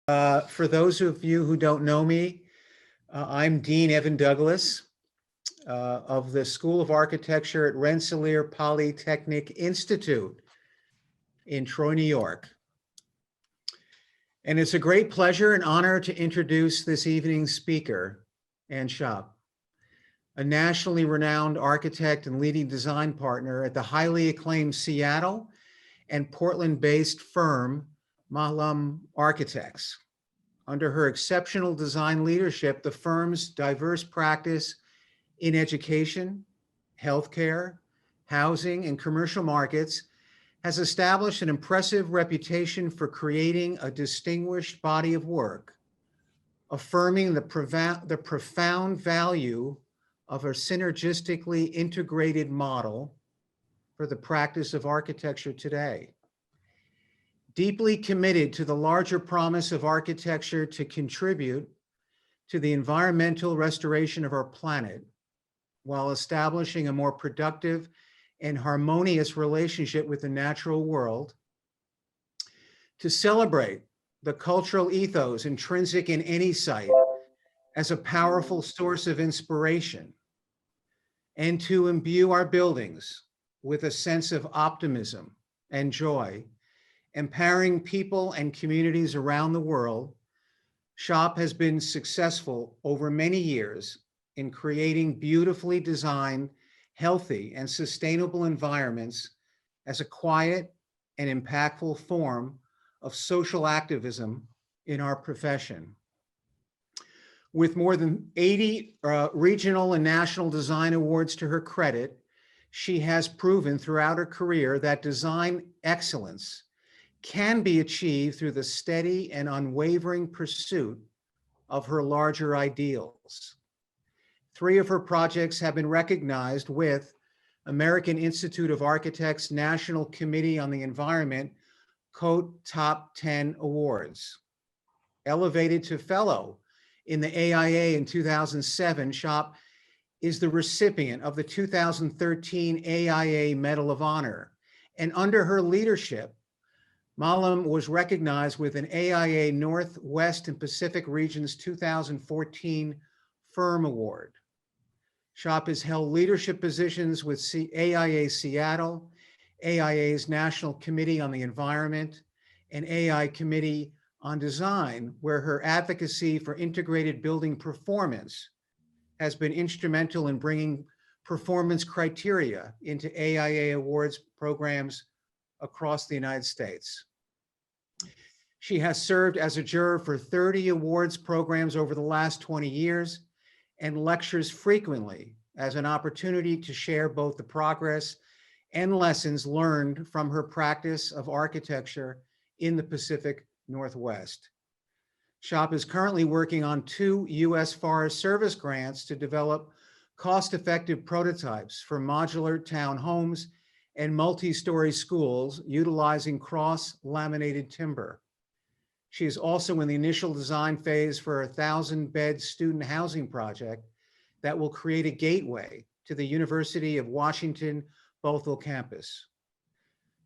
For those of you who don't know me, I'm Dean Evan Douglas of the School of Architecture at Rensselaer Polytechnic Institute in Troy, New York. And it's a great pleasure and honor to introduce this evening's speaker, Ann Schopf, a nationally renowned architect and leading design partner at the highly acclaimed Seattle and Portland-based firm, Malen Architects. Under her exceptional design leadership, the firm's diverse practice in education, healthcare, housing, and commercial markets has established an impressive reputation for creating a distinguished body of work, affirming the profound value of a synergistically integrated model for the practice of architecture today. Deeply committed to the larger promise of architecture to contribute to the environmental restoration of our planet while establishing a more productive and harmonious relationship with the natural world, to celebrate the cultural ethos intrinsic in any site as a powerful source of inspiration, and to imbue our buildings with a sense of optimism and joy, empowering people and communities around the world. Schopf has been successful over many years in creating beautifully designed, healthy, and sustainable environments as a quiet and impactful form of social activism in our profession. With more than 80 regional and national design awards to her credit, she has proven throughout her career that design excellence can be achieved through the steady and unwavering pursuit of her larger ideals. 3 of her projects have been recognized with American Institute of Architects National Committee on the Environment COTE Top 10 Awards. Elevated to Fellow in the AIA in 2007, Schopf is the recipient of the 2013 AIA Medal of Honor. And under her leadership, Malen was recognized with an AIA Northwest and Pacific Regions 2014 Firm Award. Schopf has held leadership positions with AIA Seattle, AIA's National Committee on the Environment, and AI Committee on Design, where her advocacy for integrated building performance has been instrumental in bringing performance criteria into AIA awards programs across the United States. She has served as a juror for 30 awards programs over the last 20 years and lectures frequently as an opportunity to share both the progress and lessons learned from her practice of architecture in the Pacific Northwest. Schopf is currently working on 2 U.S. Forest Service grants to develop cost-effective prototypes for modular townhomes and multi-story schools utilizing cross-laminated timber. She is also in the initial design phase for a 1,000-bed student housing project that will create a gateway to the University of Washington Bothell campus.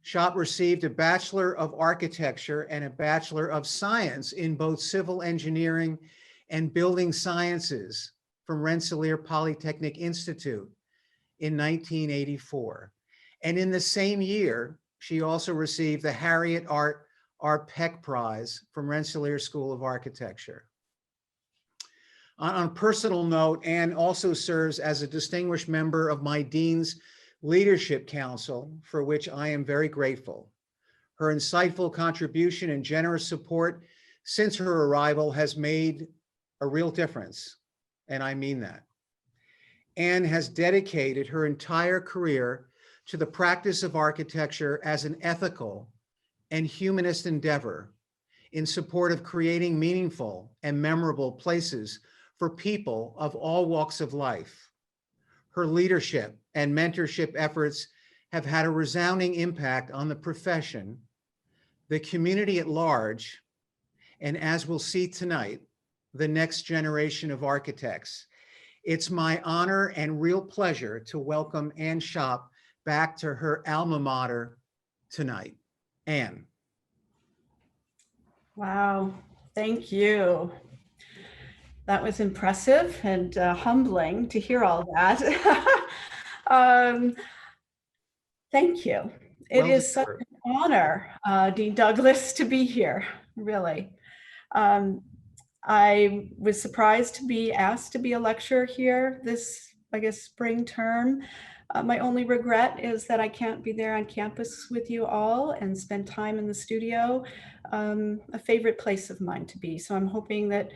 Schopf received a Bachelor of Architecture and a Bachelor of Science in both Civil Engineering and Building Sciences from Rensselaer Polytechnic Institute in 1984. And in the same year, she also received the Harriet R. Peck Prize from Rensselaer School of Architecture. On a personal note, Ann also serves as a distinguished member of my Dean's Leadership Council, for which I am very grateful. Her insightful contribution and generous support since her arrival has made a real difference, and I mean that. Ann has dedicated her entire career to the practice of architecture as an ethical and humanist endeavor in support of creating meaningful and memorable places for people of all walks of life. Her leadership and mentorship efforts have had a resounding impact on the profession, the community at large, and as we'll see tonight, the next generation of architects. It's my honor and real pleasure to welcome Ann Schopf back to her alma mater tonight. Ann. Wow. Thank you. That was impressive and humbling to hear all that. Thank you. It is such an honor, Dean Douglas, to be here, really. I was surprised to be asked to be a lecturer here this, I guess, spring term. My only regret is that I can't be there on campus with you all and spend time in the studio, a favorite place of mine to be. So I'm hoping that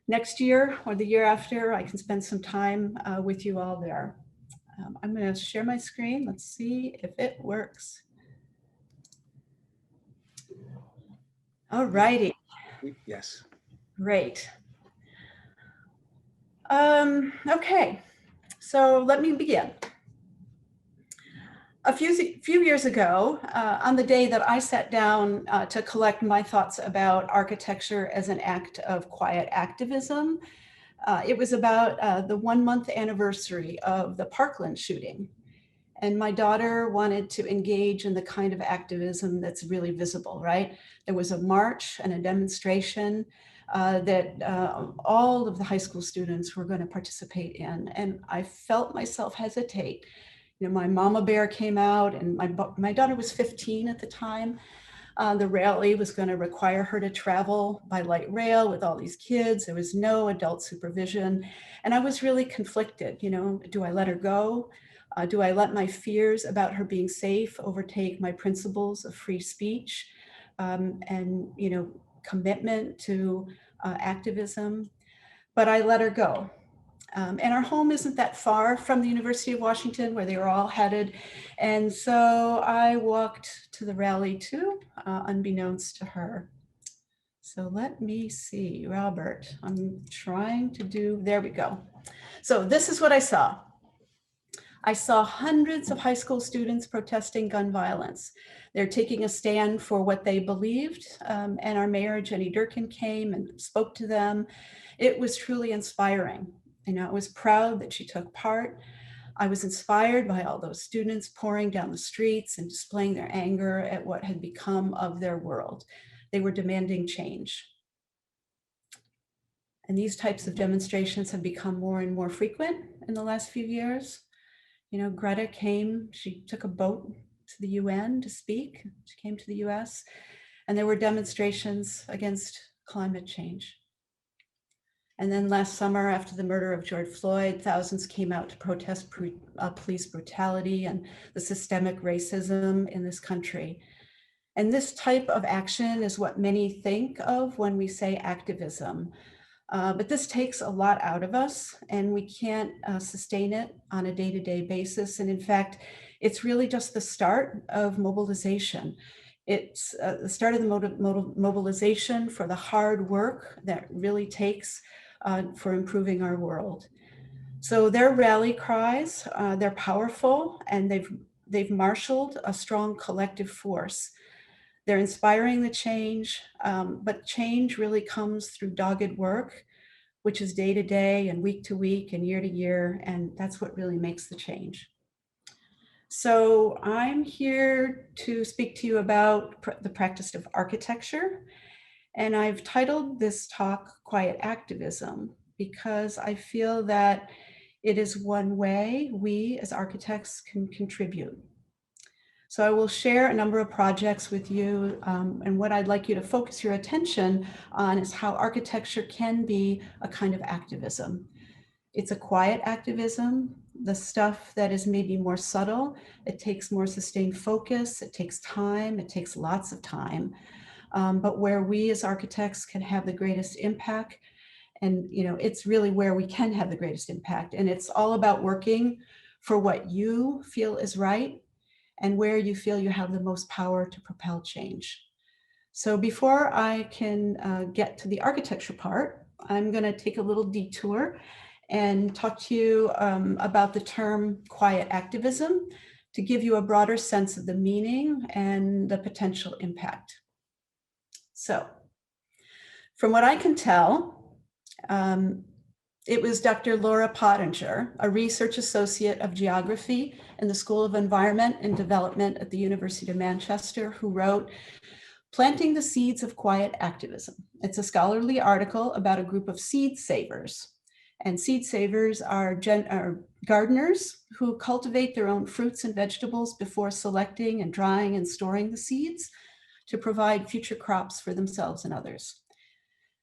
next year or the year after, I can spend some time with you all there. I'm going to share my screen. Let's see if it works. All righty. Yes. Great. Okay, so let me begin. A few years ago, on the day that I sat down to collect my thoughts about architecture as an act of quiet activism, it was about the 1-month anniversary of the Parkland shooting. And my daughter wanted to engage in the kind of activism that's really visible, right? There was a march and a demonstration that all of the high school students were going to participate in. And I felt myself hesitate. You know, my mama bear came out, and my daughter was 15 at the time. The rally was going to require her to travel by light rail with all these kids. There was no adult supervision. And I was really conflicted. You know, do I let her go? Do I let my fears about her being safe overtake my principles of free speech and, you know, commitment to activism? But I let her go. And our home isn't that far from the University of Washington, where they were all headed. And so I walked to the rally too, unbeknownst to her. So let me see, Robert, I'm trying to do, there we go. So this is what I saw. I saw hundreds of high school students protesting gun violence. They're taking a stand for what they believed, and our mayor, Jenny Durkin, came and spoke to them. It was truly inspiring. You know, I was proud that she took part. I was inspired by all those students pouring down the streets and displaying their anger at what had become of their world. They were demanding change. And these types of demonstrations have become more and more frequent in the last few years. You know, Greta came, she took a boat to the UN to speak. She came to the US, and there were demonstrations against climate change. And then last summer, after the murder of George Floyd, thousands came out to protest police brutality and the systemic racism in this country. And this type of action is what many think of when we say activism. But this takes a lot out of us, and we can't sustain it on a day-to-day basis. And in fact, it's really just the start of mobilization. It's the start of the mobilization for the hard work that really takes for improving our world. So their rally cries, they're powerful, and they've marshaled a strong collective force. They're inspiring the change, but change really comes through dogged work, which is day to day and week to week and year to year, and that's what really makes the change. So I'm here to speak to you about the practice of architecture, and I've titled this talk Quiet Activism because I feel that it is one way we as architects can contribute. So I will share a number of projects with you, and what I'd like you to focus your attention on is how architecture can be a kind of activism. It's a quiet activism, the stuff that is maybe more subtle. It takes more sustained focus, it takes time, it takes lots of time, but where we as architects can have the greatest impact. And you know, it's really where we can have the greatest impact. And it's all about working for what you feel is right and where you feel you have the most power to propel change. So before I can get to the architecture part, I'm going to take a little detour and talk to you about the term quiet activism to give you a broader sense of the meaning and the potential impact. So from what I can tell, it was Dr. Laura Pottinger, a research associate of geography in the School of Environment and Development at the University of Manchester, who wrote, Planting the Seeds of Quiet Activism. It's a scholarly article about a group of seed savers. And seed savers are gardeners who cultivate their own fruits and vegetables before selecting and drying and storing the seeds to provide future crops for themselves and others.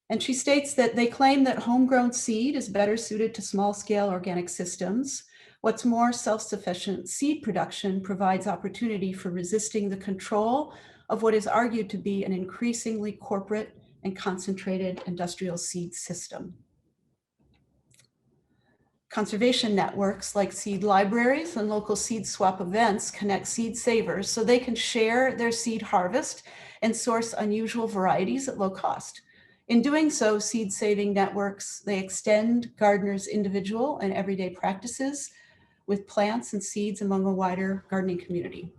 And she states that they claim that homegrown seed is better suited to small-scale organic systems. What's more, self-sufficient seed production provides opportunity for resisting the control of what is argued to be an increasingly corporate and concentrated industrial seed system. Conservation networks like seed libraries and local seed swap events connect seed savers so they can share their seed harvest and source unusual varieties at low cost. In doing so, seed saving networks, they extend gardeners' individual and everyday practices with plants and seeds among a wider gardening community.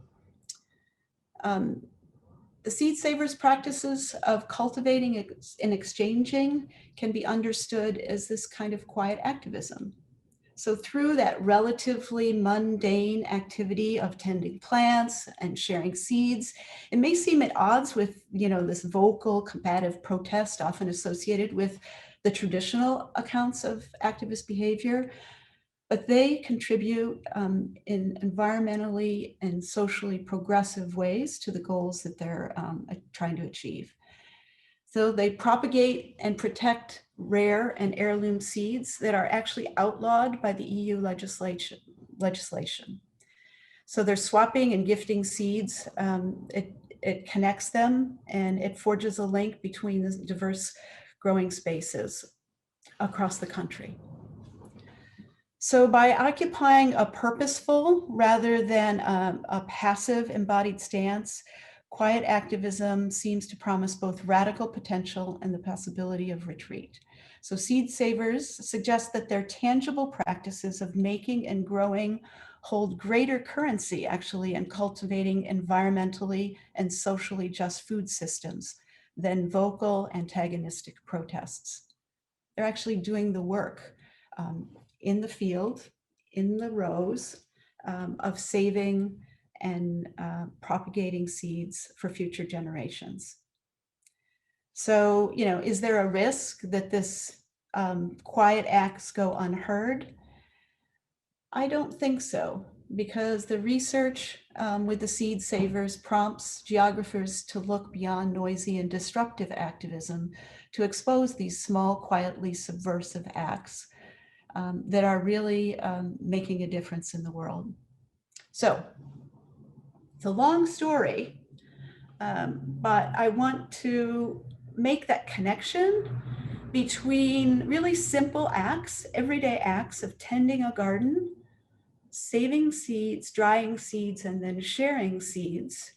The seed savers' practices of cultivating and exchanging can be understood as this kind of quiet activism. So through that relatively mundane activity of tending plants and sharing seeds, it may seem at odds with, this vocal, combative protest often associated with the traditional accounts of activist behavior, but they contribute in environmentally and socially progressive ways to the goals that they're trying to achieve. So they propagate and protect rare and heirloom seeds that are actually outlawed by the EU legislation. So they're swapping and gifting seeds. It connects them and it forges a link between the diverse growing spaces across the country. So by occupying a purposeful rather than a passive embodied stance, quiet activism seems to promise both radical potential and the possibility of retreat. So seed savers suggest that their tangible practices of making and growing hold greater currency actually in cultivating environmentally and socially just food systems than vocal antagonistic protests. They're actually doing the work in the field, in the rows of saving and propagating seeds for future generations. So, is there a risk that this quiet acts go unheard? I don't think so, because the research with the seed savers prompts geographers to look beyond noisy and disruptive activism to expose these small, quietly subversive acts that are really making a difference in the world. So it's a long story, but I want to make that connection between really simple acts, everyday acts of tending a garden, saving seeds, drying seeds, and then sharing seeds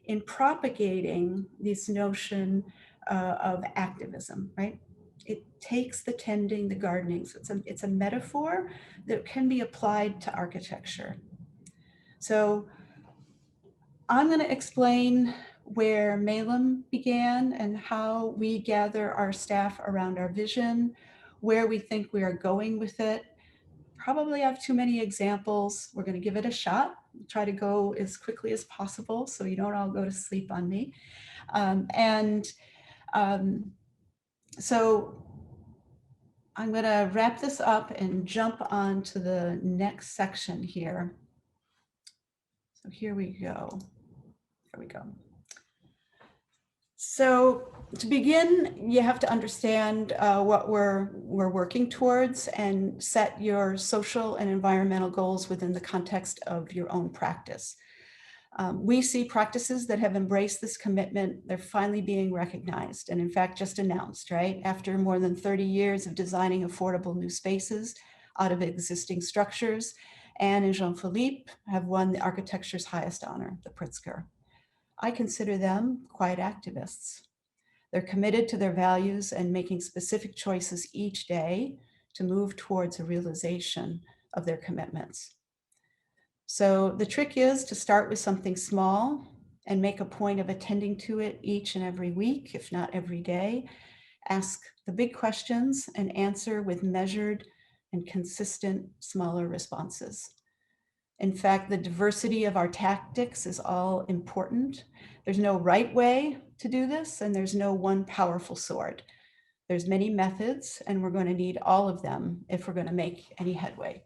in propagating this notion of activism, right? It takes the tending, the gardening. So it's a metaphor that can be applied to architecture. So I'm going to explain where Malen began and how we gather our staff around our vision, where we think we are going with it. Probably have too many examples. We're going to give it a shot, try to go as quickly as possible so you don't all go to sleep on me. So I'm going to wrap this up and jump on to the next section here. So here we go. There we go. So to begin, you have to understand what we're working towards and set your social and environmental goals within the context of your own practice. We see practices that have embraced this commitment. They're finally being recognized and in fact just announced, right? After more than 30 years of designing affordable new spaces out of existing structures, Anne and Jean-Philippe have won the architecture's highest honor, the Pritzker. I consider them quiet activists. They're committed to their values and making specific choices each day to move towards a realization of their commitments. So the trick is to start with something small and make a point of attending to it each and every week, if not every day. Ask the big questions and answer with measured and consistent smaller responses. In fact, the diversity of our tactics is all important. There's no right way to do this, and there's no one powerful sword. There's many methods, and we're going to need all of them if we're going to make any headway.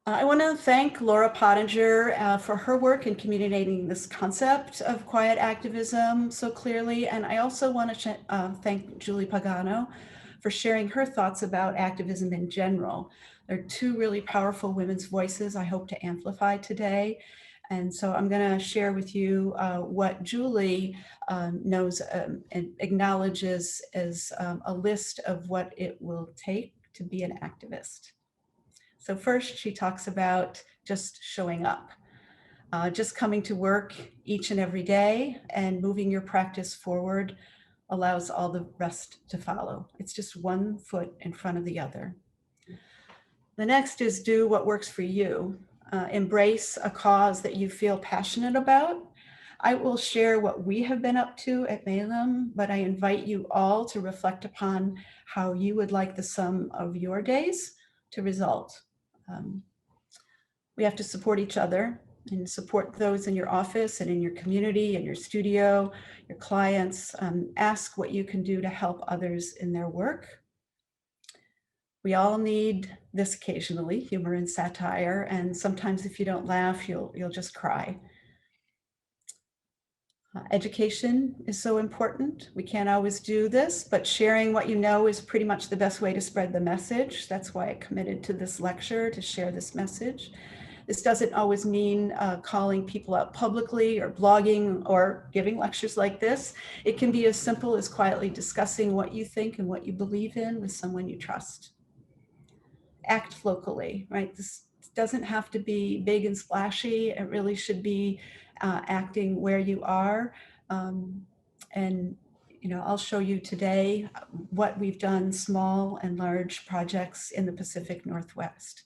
I want to thank Laura Pottinger for her work in communicating this concept of quiet activism so clearly. And I also want to thank Julie Pagano for sharing her thoughts about activism in general. There are two really powerful women's voices I hope to amplify today. And so I'm going to share with you what Julie knows and acknowledges as a list of what it will take to be an activist. So first, she talks about just showing up, just coming to work each and every day and moving your practice forward allows all the rest to follow. It's just one foot in front of the other. The next is do what works for you. Embrace a cause that you feel passionate about. I will share what we have been up to at Malen, but I invite you all to reflect upon how you would like the sum of your days to result. We have to support each other and support those in your office and in your community and your studio, your clients. Ask what you can do to help others in their work. We all need this occasionally, humor and satire, and sometimes if you don't laugh, you'll just cry. Education is so important. We can't always do this, but sharing what you know is pretty much the best way to spread the message. That's why I committed to this lecture, to share this message. This doesn't always mean calling people out publicly or blogging or giving lectures like this. It can be as simple as quietly discussing what you think and what you believe in with someone you trust. Act locally, right? This doesn't have to be big and splashy. It really should be acting where you are. And I'll show you today what we've done, small and large projects in the Pacific Northwest.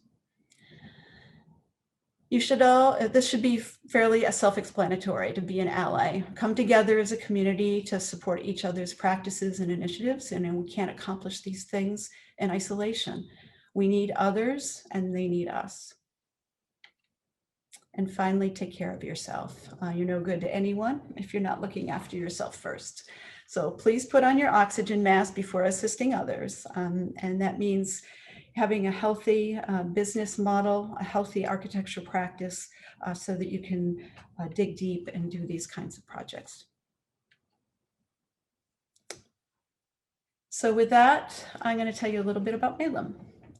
This should be fairly self-explanatory to be an ally. Come together as a community to support each other's practices and initiatives, and we can't accomplish these things in isolation. We need others and they need us. And finally, take care of yourself. You're no good to anyone if you're not looking after yourself first. So please put on your oxygen mask before assisting others. And that means having a healthy business model, a healthy architecture practice so that you can dig deep and do these kinds of projects. So with that, I'm going to tell you a little bit about Malen.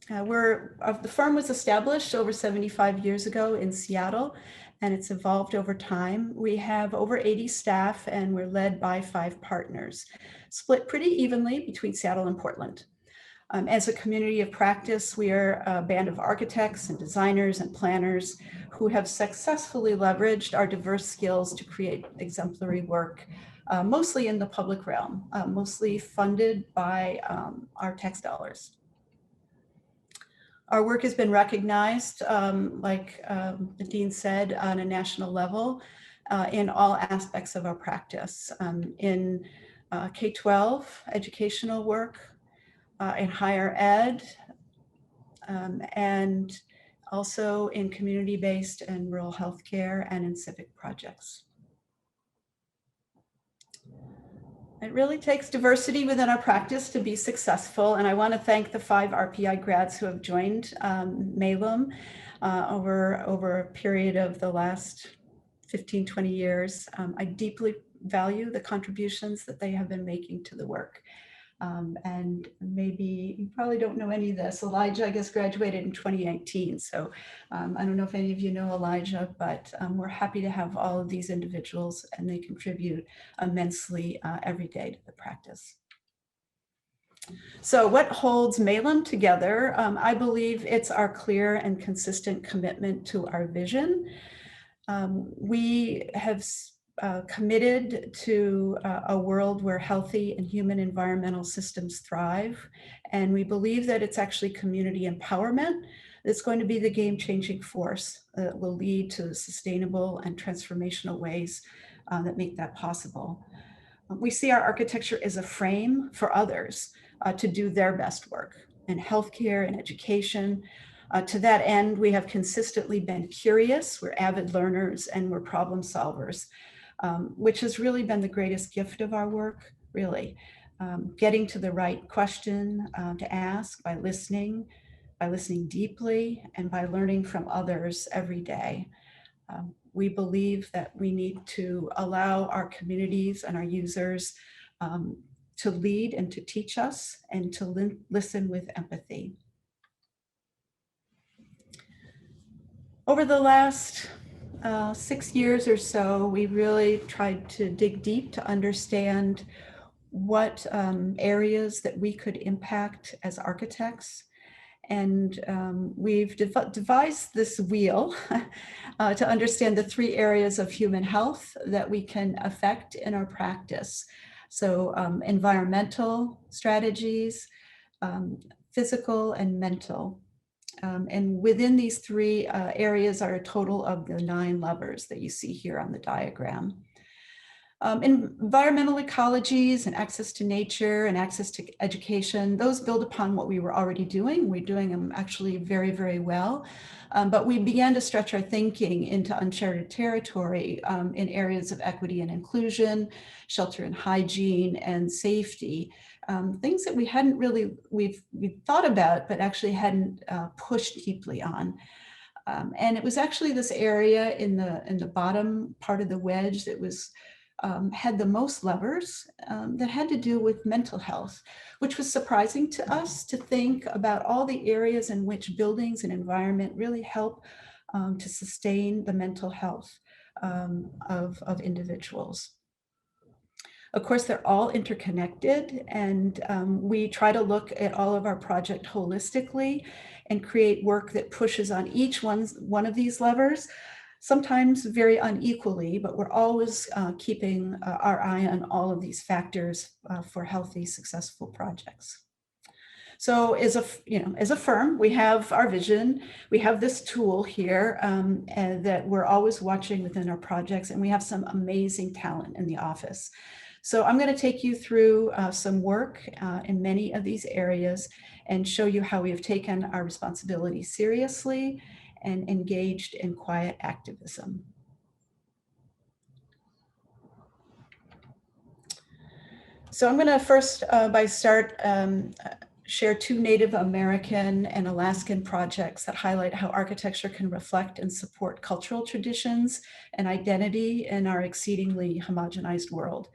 The firm was established over 75 years ago in Seattle, and it's evolved over time. We have over 80 staff, and we're led by 5 partners, split pretty evenly between Seattle and Portland. As a community of practice, we are a band of architects and designers and planners who have successfully leveraged our diverse skills to create exemplary work, mostly in the public realm, mostly funded by our tax dollars. Our work has been recognized, like the dean said, on a national level in all aspects of our practice, in K-12 educational work, in higher ed, and also in community-based and rural healthcare and in civic projects. It really takes diversity within our practice to be successful, and I want to thank the 5 RPI grads who have joined Malen over a period of the last 15, 20 years. I deeply value the contributions that they have been making to the work. And maybe you probably don't know any of this. Elijah, I guess, graduated in 2018. So I don't know if any of you know Elijah, but we're happy to have all of these individuals, and they contribute immensely every day to the practice. So what holds Malen together? I believe it's our clear and consistent commitment to our vision. We have committed to a world where healthy and human environmental systems thrive. And we believe that it's actually community empowerment that's going to be the game-changing force that will lead to sustainable and transformational ways that make that possible. We see our architecture as a frame for others to do their best work. and healthcare and education. To that end, we have consistently been curious, we're avid learners, and we're problem solvers, which has really been the greatest gift of our work, really. Getting to the right question to ask by listening deeply, and by learning from others every day. We believe that we need to allow our communities and our users to lead and to teach us, and to listen with empathy. Over the last 6 years or so, we really tried to dig deep to understand what areas that we could impact as architects. And we've devised this wheel to understand the 3 areas of human health that we can affect in our practice. So environmental strategies, physical and mental. And within these 3 areas are a total of the 9 levers that you see here on the diagram. Environmental ecologies and access to nature and access to education, those build upon what we were already doing. We're doing them actually very, very well. But we began to stretch our thinking into uncharted territory in areas of equity and inclusion, shelter and hygiene, and safety. Things that we hadn't really, we've thought about, but actually hadn't pushed deeply on. And it was actually this area in the bottom part of the wedge that was had the most levers that had to do with mental health, which was surprising to us to think about all the areas in which buildings and environment really help to sustain the mental health of individuals. Of course, they're all interconnected, and we try to look at all of our project holistically and create work that pushes on each one of these levers, sometimes very unequally, but we're always keeping our eye on all of these factors for healthy, successful projects. So as a firm, we have our vision, we have this tool here and that we're always watching within our projects, and we have some amazing talent in the office. So I'm going to take you through some work in many of these areas and show you how we have taken our responsibility seriously and engaged in quiet activism. So I'm going to first share 2 Native American and Alaskan projects that highlight how architecture can reflect and support cultural traditions and identity in our exceedingly homogenized world.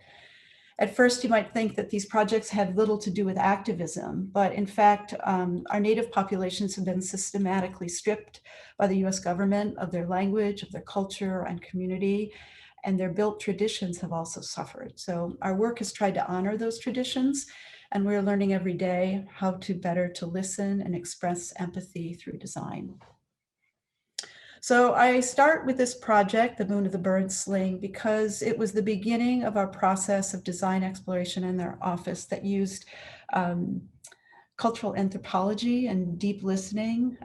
At first, you might think that these projects have little to do with activism, but in fact, our Native populations have been systematically stripped by the US government of their language, of their culture and community, and their built traditions have also suffered. So our work has tried to honor those traditions, and we're learning every day how to better to listen and express empathy through design. So I start with this project, the Moon of the Birds Sling, because it was the beginning of our process of design exploration in our office that used cultural anthropology and deep listening,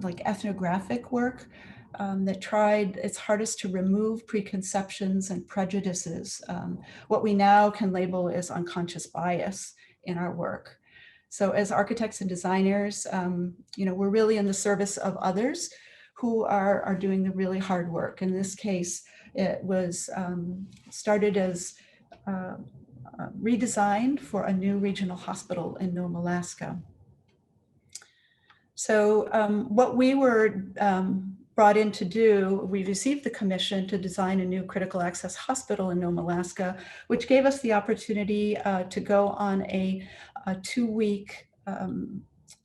like ethnographic work, that tried its hardest to remove preconceptions and prejudices, what we now can label as unconscious bias in our work. So as architects and designers, we're really in the service of others who are doing the really hard work. In this case, it was started as redesigned for a new regional hospital in Nome, Alaska. So what we were brought in to do, we received the commission to design a new critical access hospital in Nome, Alaska, which gave us the opportunity to go on a 2-week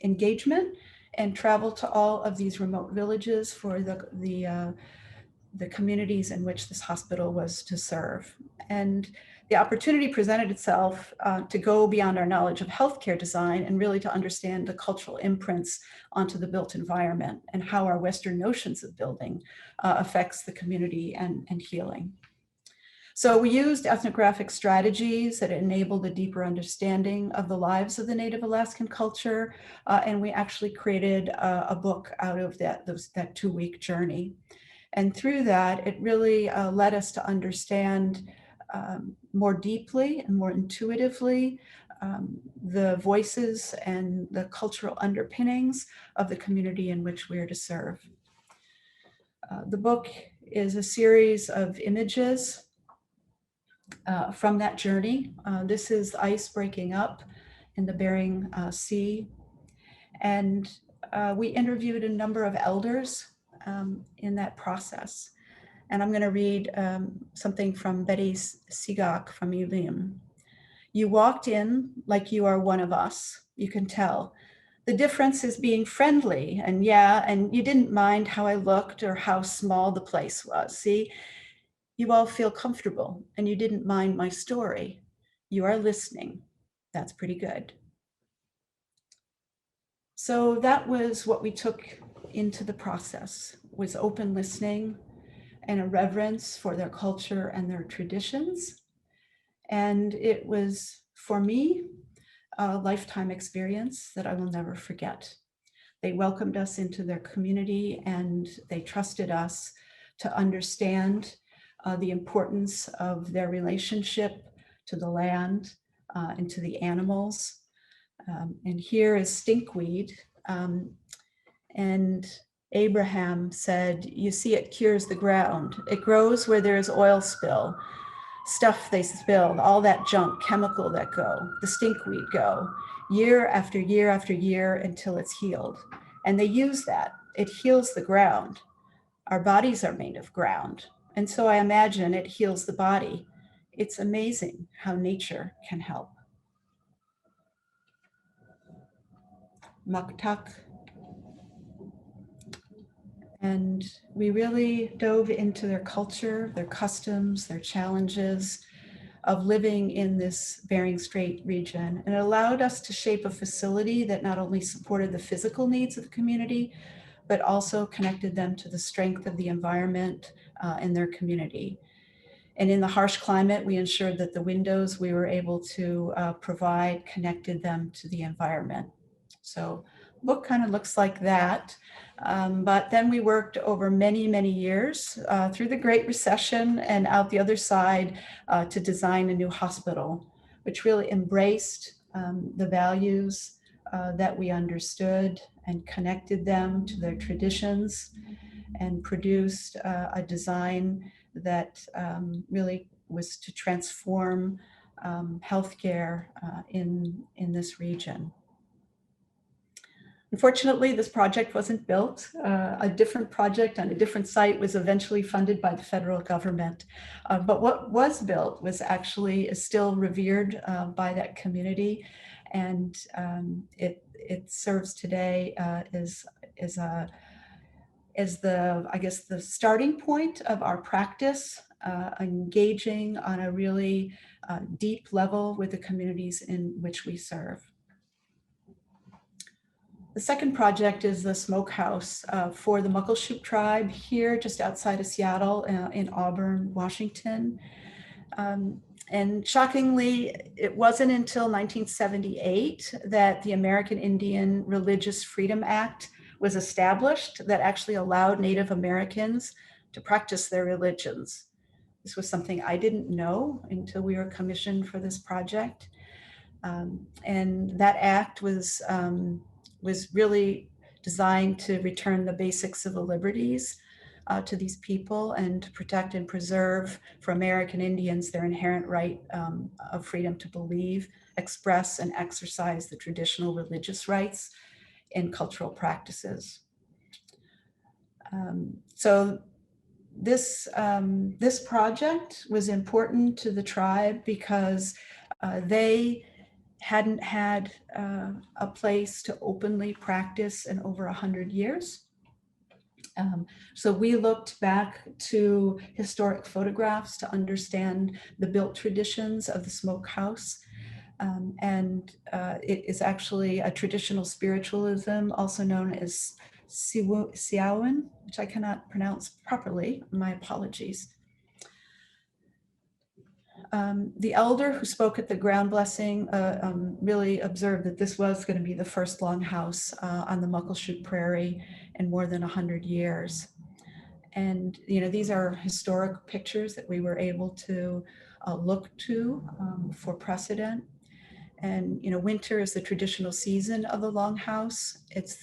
engagement and travel to all of these remote villages for the communities in which this hospital was to serve. And the opportunity presented itself to go beyond our knowledge of healthcare design and really to understand the cultural imprints onto the built environment and how our Western notions of building affects the community and healing. So we used ethnographic strategies that enabled a deeper understanding of the lives of the Native Alaskan culture, and we actually created a book out of that 2-week journey. And through that, it really led us to understand more deeply and more intuitively the voices and the cultural underpinnings of the community in which we are to serve. The book is a series of images from that journey. This is ice breaking up in the Bering Sea. And we interviewed a number of elders in that process. And I'm going to read something from Betty Sigak from Malen. You walked in like you are one of us, you can tell. The difference is being friendly, and you didn't mind how I looked or how small the place was. See, you all feel comfortable and you didn't mind my story. You are listening. That's pretty good. So that was what we took into the process, was open listening and a reverence for their culture and their traditions. And it was, for me, a lifetime experience that I will never forget. They welcomed us into their community and they trusted us to understand the importance of their relationship to the land and to the animals. And here is stinkweed. And Abraham said, you see, it cures the ground. It grows where there is oil spill, stuff they spilled, all that junk, chemical that go, the stinkweed go, year after year after year until it's healed. And they use that. It heals the ground. Our bodies are made of ground. And so I imagine it heals the body. It's amazing how nature can help. Maktak. And we really dove into their culture, their customs, their challenges of living in this Bering Strait region. And it allowed us to shape a facility that not only supported the physical needs of the community, but also connected them to the strength of the environment in their community. And in the harsh climate, we ensured that the windows we were able to provide connected them to the environment. So the book kind of looks like that. But then we worked over many, many years through the Great Recession and out the other side to design a new hospital, which really embraced the values that we understood and connected them to their traditions and produced a design that really was to transform healthcare in this region. Unfortunately, this project wasn't built. A different project on a different site was eventually funded by the federal government. But what was built was actually still revered by that community. And it serves today as the, I guess, the starting point of our practice, engaging on a really deep level with the communities in which we serve. The second project is the smokehouse for the Muckleshoot tribe here just outside of Seattle in Auburn, Washington. And shockingly, it wasn't until 1978 that the American Indian Religious Freedom Act was established that actually allowed Native Americans to practice their religions. This was something I didn't know until we were commissioned for this project. And that act was really designed to return the basic civil liberties to these people and to protect and preserve for American Indians their inherent right of freedom to believe, express, and exercise the traditional religious rights and cultural practices. So this project was important to the tribe because they hadn't had a place to openly practice in over 100 years. So we looked back to historic photographs to understand the built traditions of the smokehouse. And it is actually a traditional spiritualism, also known as Siawan, which I cannot pronounce properly. My apologies. The elder who spoke at the ground blessing really observed that this was going to be the first longhouse on the Muckleshoot Prairie in more than 100 years. And these are historic pictures that we were able to look to for precedent. And winter is the traditional season of the Longhouse. It's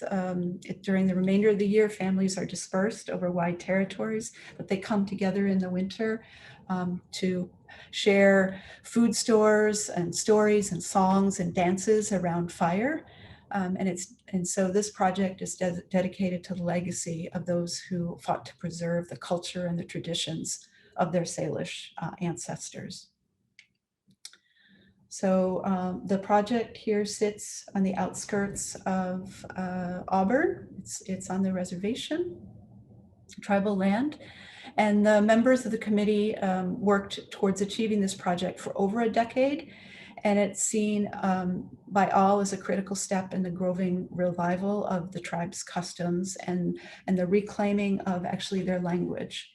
during the remainder of the year, families are dispersed over wide territories, but they come together in the winter to share food stores and stories and songs and dances around fire. And so this project is dedicated to the legacy of those who fought to preserve the culture and the traditions of their Salish ancestors. So the project here sits on the outskirts of Auburn. It's on the reservation, tribal land. And the members of the committee worked towards achieving this project for over a decade. And it's seen by all as a critical step in the growing revival of the tribe's customs and the reclaiming of actually their language.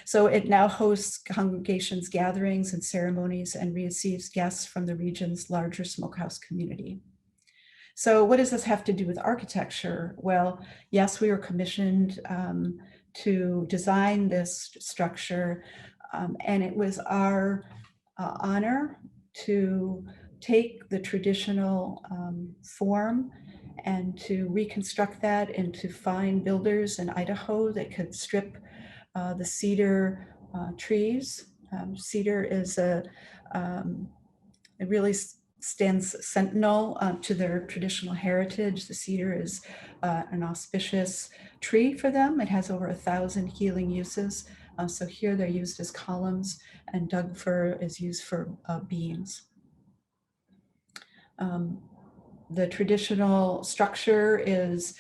So it now hosts congregations, gatherings, and ceremonies, and receives guests from the region's larger smokehouse community. So what does this have to do with architecture? Well, yes, we were commissioned to design this structure, and it was our honor to take the traditional form and to reconstruct that and to find builders in Idaho that could strip the cedar trees. Cedar is it really stands sentinel to their traditional heritage. The cedar is an auspicious tree for them. It has over 1,000 healing uses. So here they're used as columns, and Doug fir is used for beams. The traditional structure is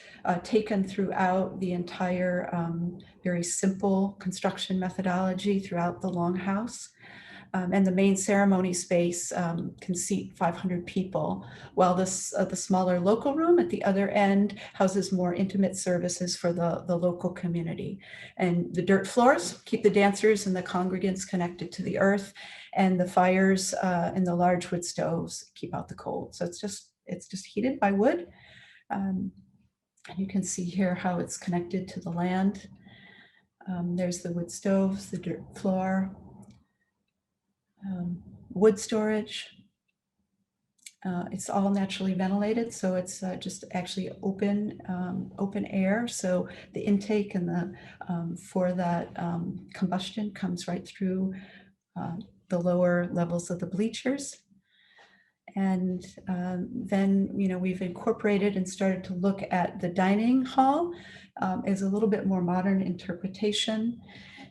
taken throughout the entire very simple construction methodology throughout the Longhouse. And the main ceremony space can seat 500 people, while the smaller local room at the other end houses more intimate services for the local community. And the dirt floors keep the dancers and the congregants connected to the earth, and the fires and the large wood stoves keep out the cold. So it's just heated by wood. You can see here how it's connected to the land. There's the wood stoves, the dirt floor, wood storage. It's all naturally ventilated, so it's just actually open air. So the intake and the for that combustion comes right through the lower levels of the bleachers. And then, we've incorporated and started to look at the dining hall as a little bit more modern interpretation.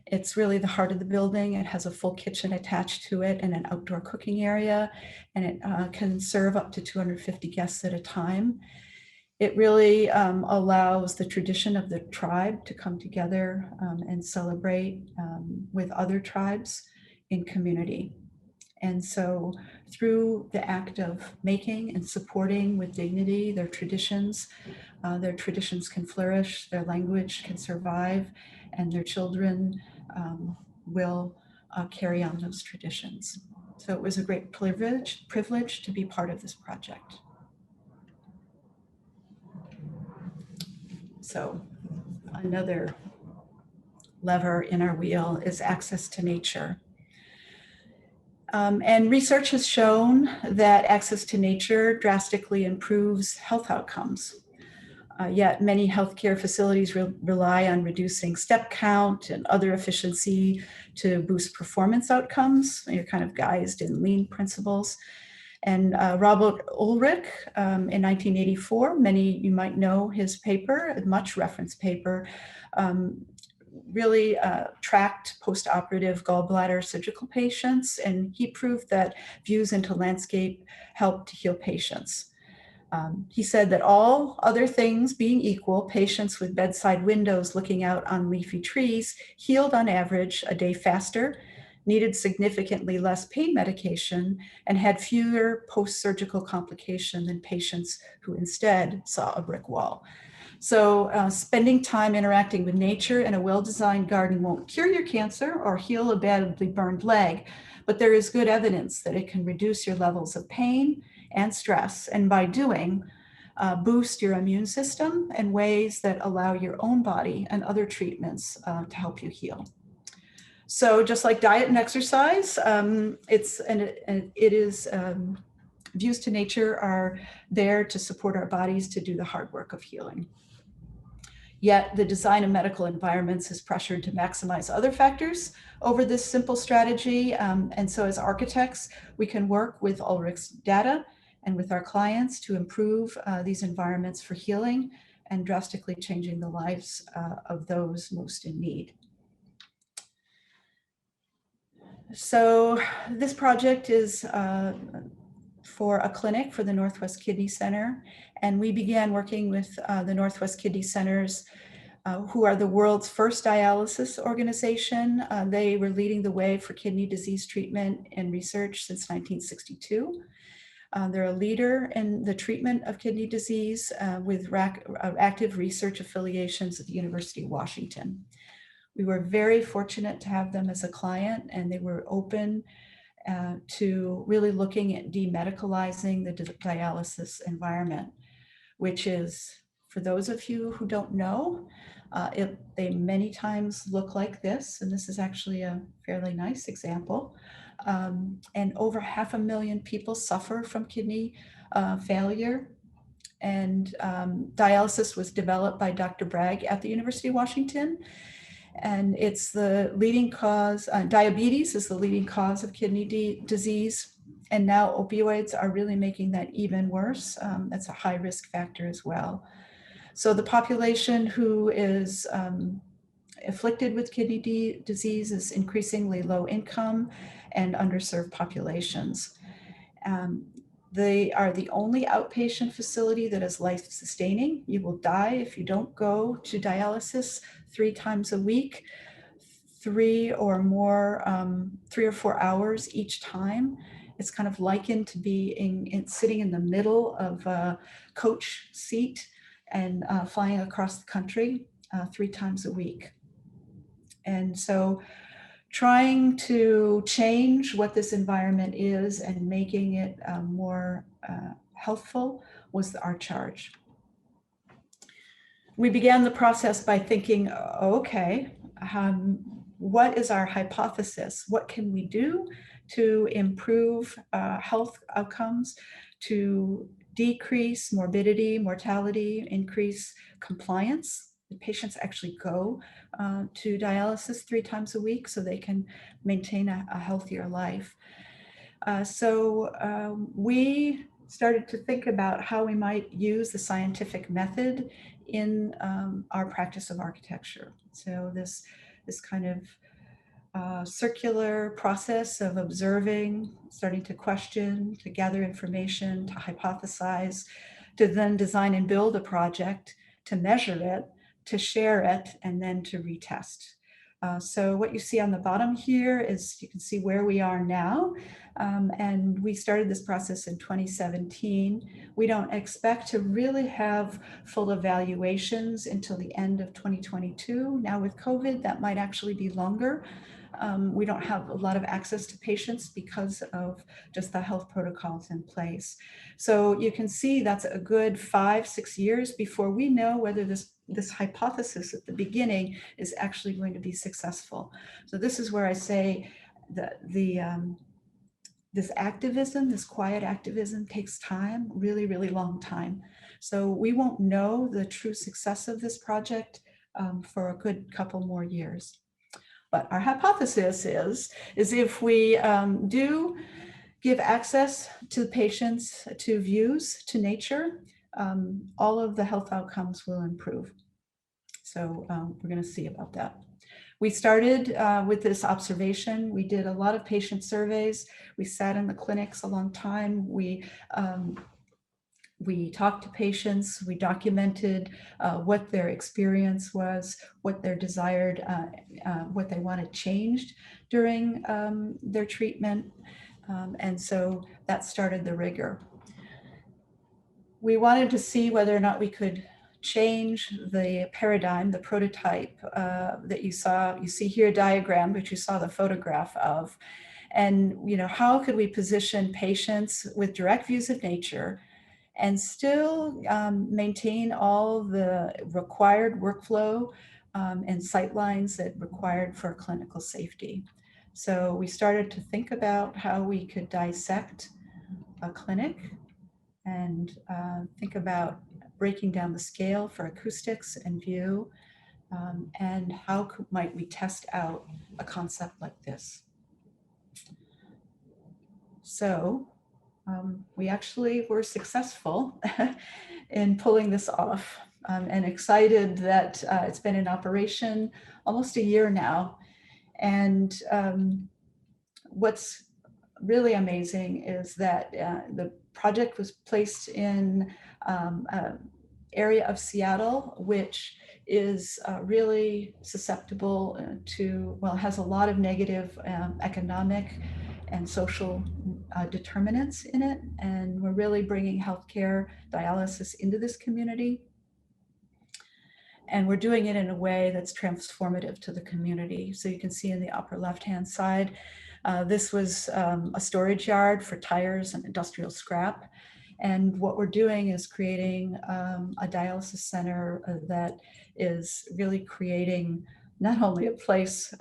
It's really the heart of the building. It has a full kitchen attached to it and an outdoor cooking area, and it can serve up to 250 guests at a time. It really allows the tradition of the tribe to come together and celebrate with other tribes in community. And so through the act of making and supporting with dignity their traditions can flourish, their language can survive, and their children will carry on those traditions. So it was a great privilege to be part of this project. So another lever in our wheel is access to nature. And research has shown that access to nature drastically improves health outcomes. Yet many healthcare facilities rely on reducing step count and other efficiency to boost performance outcomes. You're kind of guised in lean principles. And Robert Ulrich in 1984, many you might know his paper, a much referenced paper, really tracked post-operative gallbladder surgical patients, and he proved that views into landscape help to heal patients. He said that all other things being equal, patients with bedside windows looking out on leafy trees healed on average a day faster, needed significantly less pain medication, and had fewer post-surgical complications than patients who instead saw a brick wall. So spending time interacting with nature in a well-designed garden won't cure your cancer or heal a badly burned leg, but there is good evidence that it can reduce your levels of pain and stress, and by doing, boost your immune system in ways that allow your own body and other treatments to help you heal. So just like diet and exercise, it is views to nature are there to support our bodies to do the hard work of healing. Yet the design of medical environments is pressured to maximize other factors over this simple strategy. And so as architects, we can work with Ulrich's data and with our clients to improve these environments for healing and drastically changing the lives of those most in need. So this project is for a clinic for the Northwest Kidney Center. And we began working with the Northwest Kidney Centers, who are the world's first dialysis organization. They were leading the way for kidney disease treatment and research since 1962. They're a leader in the treatment of kidney disease with active research affiliations at the University of Washington. We were very fortunate to have them as a client, and they were open to really looking at demedicalizing the dialysis environment, which is, for those of you who don't know, they many times look like this, and this is actually a fairly nice example. And over 500,000 people suffer from kidney failure. And dialysis was developed by Dr. Bragg at the University of Washington. And it's the leading cause, diabetes is the leading cause of kidney disease. And now opioids are really making that even worse. That's a high risk factor as well. So the population who is afflicted with kidney disease is increasingly low income and underserved populations. They are the only outpatient facility that is life-sustaining. You will die if you don't go to dialysis 3 times a week, 3 or 4 hours each time. It's kind of likened to being sitting in the middle of a coach seat and flying across the country 3 times a week. And so trying to change what this environment is and making it more healthful was our charge. We began the process by thinking, okay, what is our hypothesis? What can we do to improve health outcomes, to decrease morbidity, mortality, increase compliance? The patients actually go to dialysis 3 times a week so they can maintain a healthier life. So we started to think about how we might use the scientific method in our practice of architecture. So this kind of circular process of observing, starting to question, to gather information, to hypothesize, to then design and build a project, to measure it, to share it, and then to retest. So what you see on the bottom here is you can see where we are now. And we started this process in 2017. We don't expect to really have full evaluations until the end of 2022. Now with COVID, that might actually be longer. We don't have a lot of access to patients because of just the health protocols in place. So you can see that's a good 5-6 years before we know whether this hypothesis at the beginning is actually going to be successful. So this is where I say that this activism, this quiet activism takes time, really, really long time. So we won't know the true success of this project for a good couple more years. But our hypothesis is if we do give access to the patients, to views, to nature, all of the health outcomes will improve. So we're going to see about that. We started with this observation. We did a lot of patient surveys. We sat in the clinics a long time. We talked to patients. We documented what their experience was, what their desired, what they wanted changed during their treatment. And so that started the rigor. We wanted to see whether or not we could change the paradigm, the prototype that you see here, a diagram, which you saw the photograph of. And how could we position patients with direct views of nature and still maintain all the required workflow and sightlines that required for clinical safety. So we started to think about how we could dissect a clinic and think about breaking down the scale for acoustics and view, and how might we test out a concept like this. So we actually were successful in pulling this off, and excited that it's been in operation almost a year now. And what's really amazing is that the project was placed in an area of Seattle, which is really susceptible to, well, has a lot of negative economic and social determinants in it. And we're really bringing healthcare dialysis into this community. And we're doing it in a way that's transformative to the community. So you can see in the upper left-hand side, this was a storage yard for tires and industrial scrap. And what we're doing is creating a dialysis center that is really creating not only a place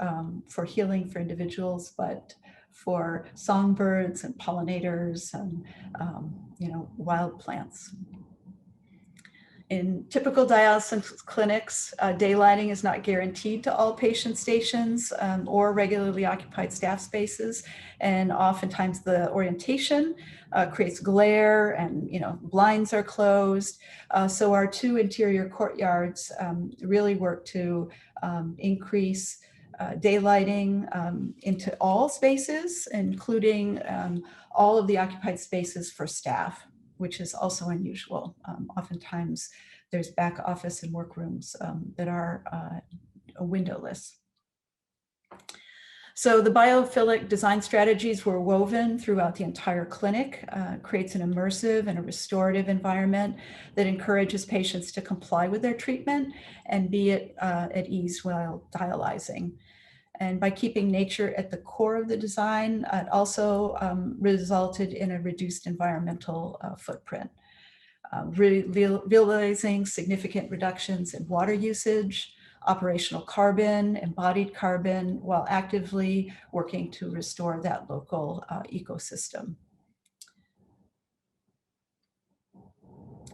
for healing for individuals, but for songbirds and pollinators and wild plants. In typical dialysis clinics, daylighting is not guaranteed to all patient stations or regularly occupied staff spaces. And oftentimes the orientation creates glare and blinds are closed. So our 2 interior courtyards really work to increase daylighting into all spaces, including all of the occupied spaces for staff, which is also unusual. Oftentimes there's back office and workrooms that are windowless. So the biophilic design strategies were woven throughout the entire clinic, creates an immersive and a restorative environment that encourages patients to comply with their treatment and be at ease while dialyzing. And by keeping nature at the core of the design, it also resulted in a reduced environmental footprint, realizing significant reductions in water usage, operational carbon, embodied carbon, while actively working to restore that local ecosystem.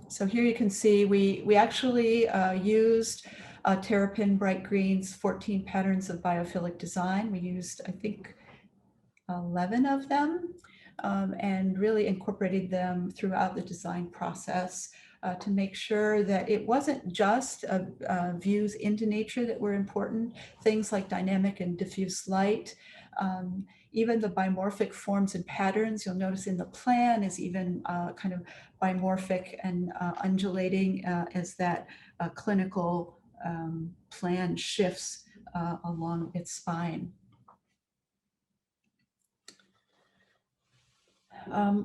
So here you can see we actually used Terrapin Bright Green's 14 patterns of biophilic design. We used, I think, 11 of them and really incorporated them throughout the design process to make sure that it wasn't just views into nature that were important, things like dynamic and diffuse light. Even the bimorphic forms and patterns, you'll notice in the plan is even kind of bimorphic and undulating as that clinical plan shifts along its spine.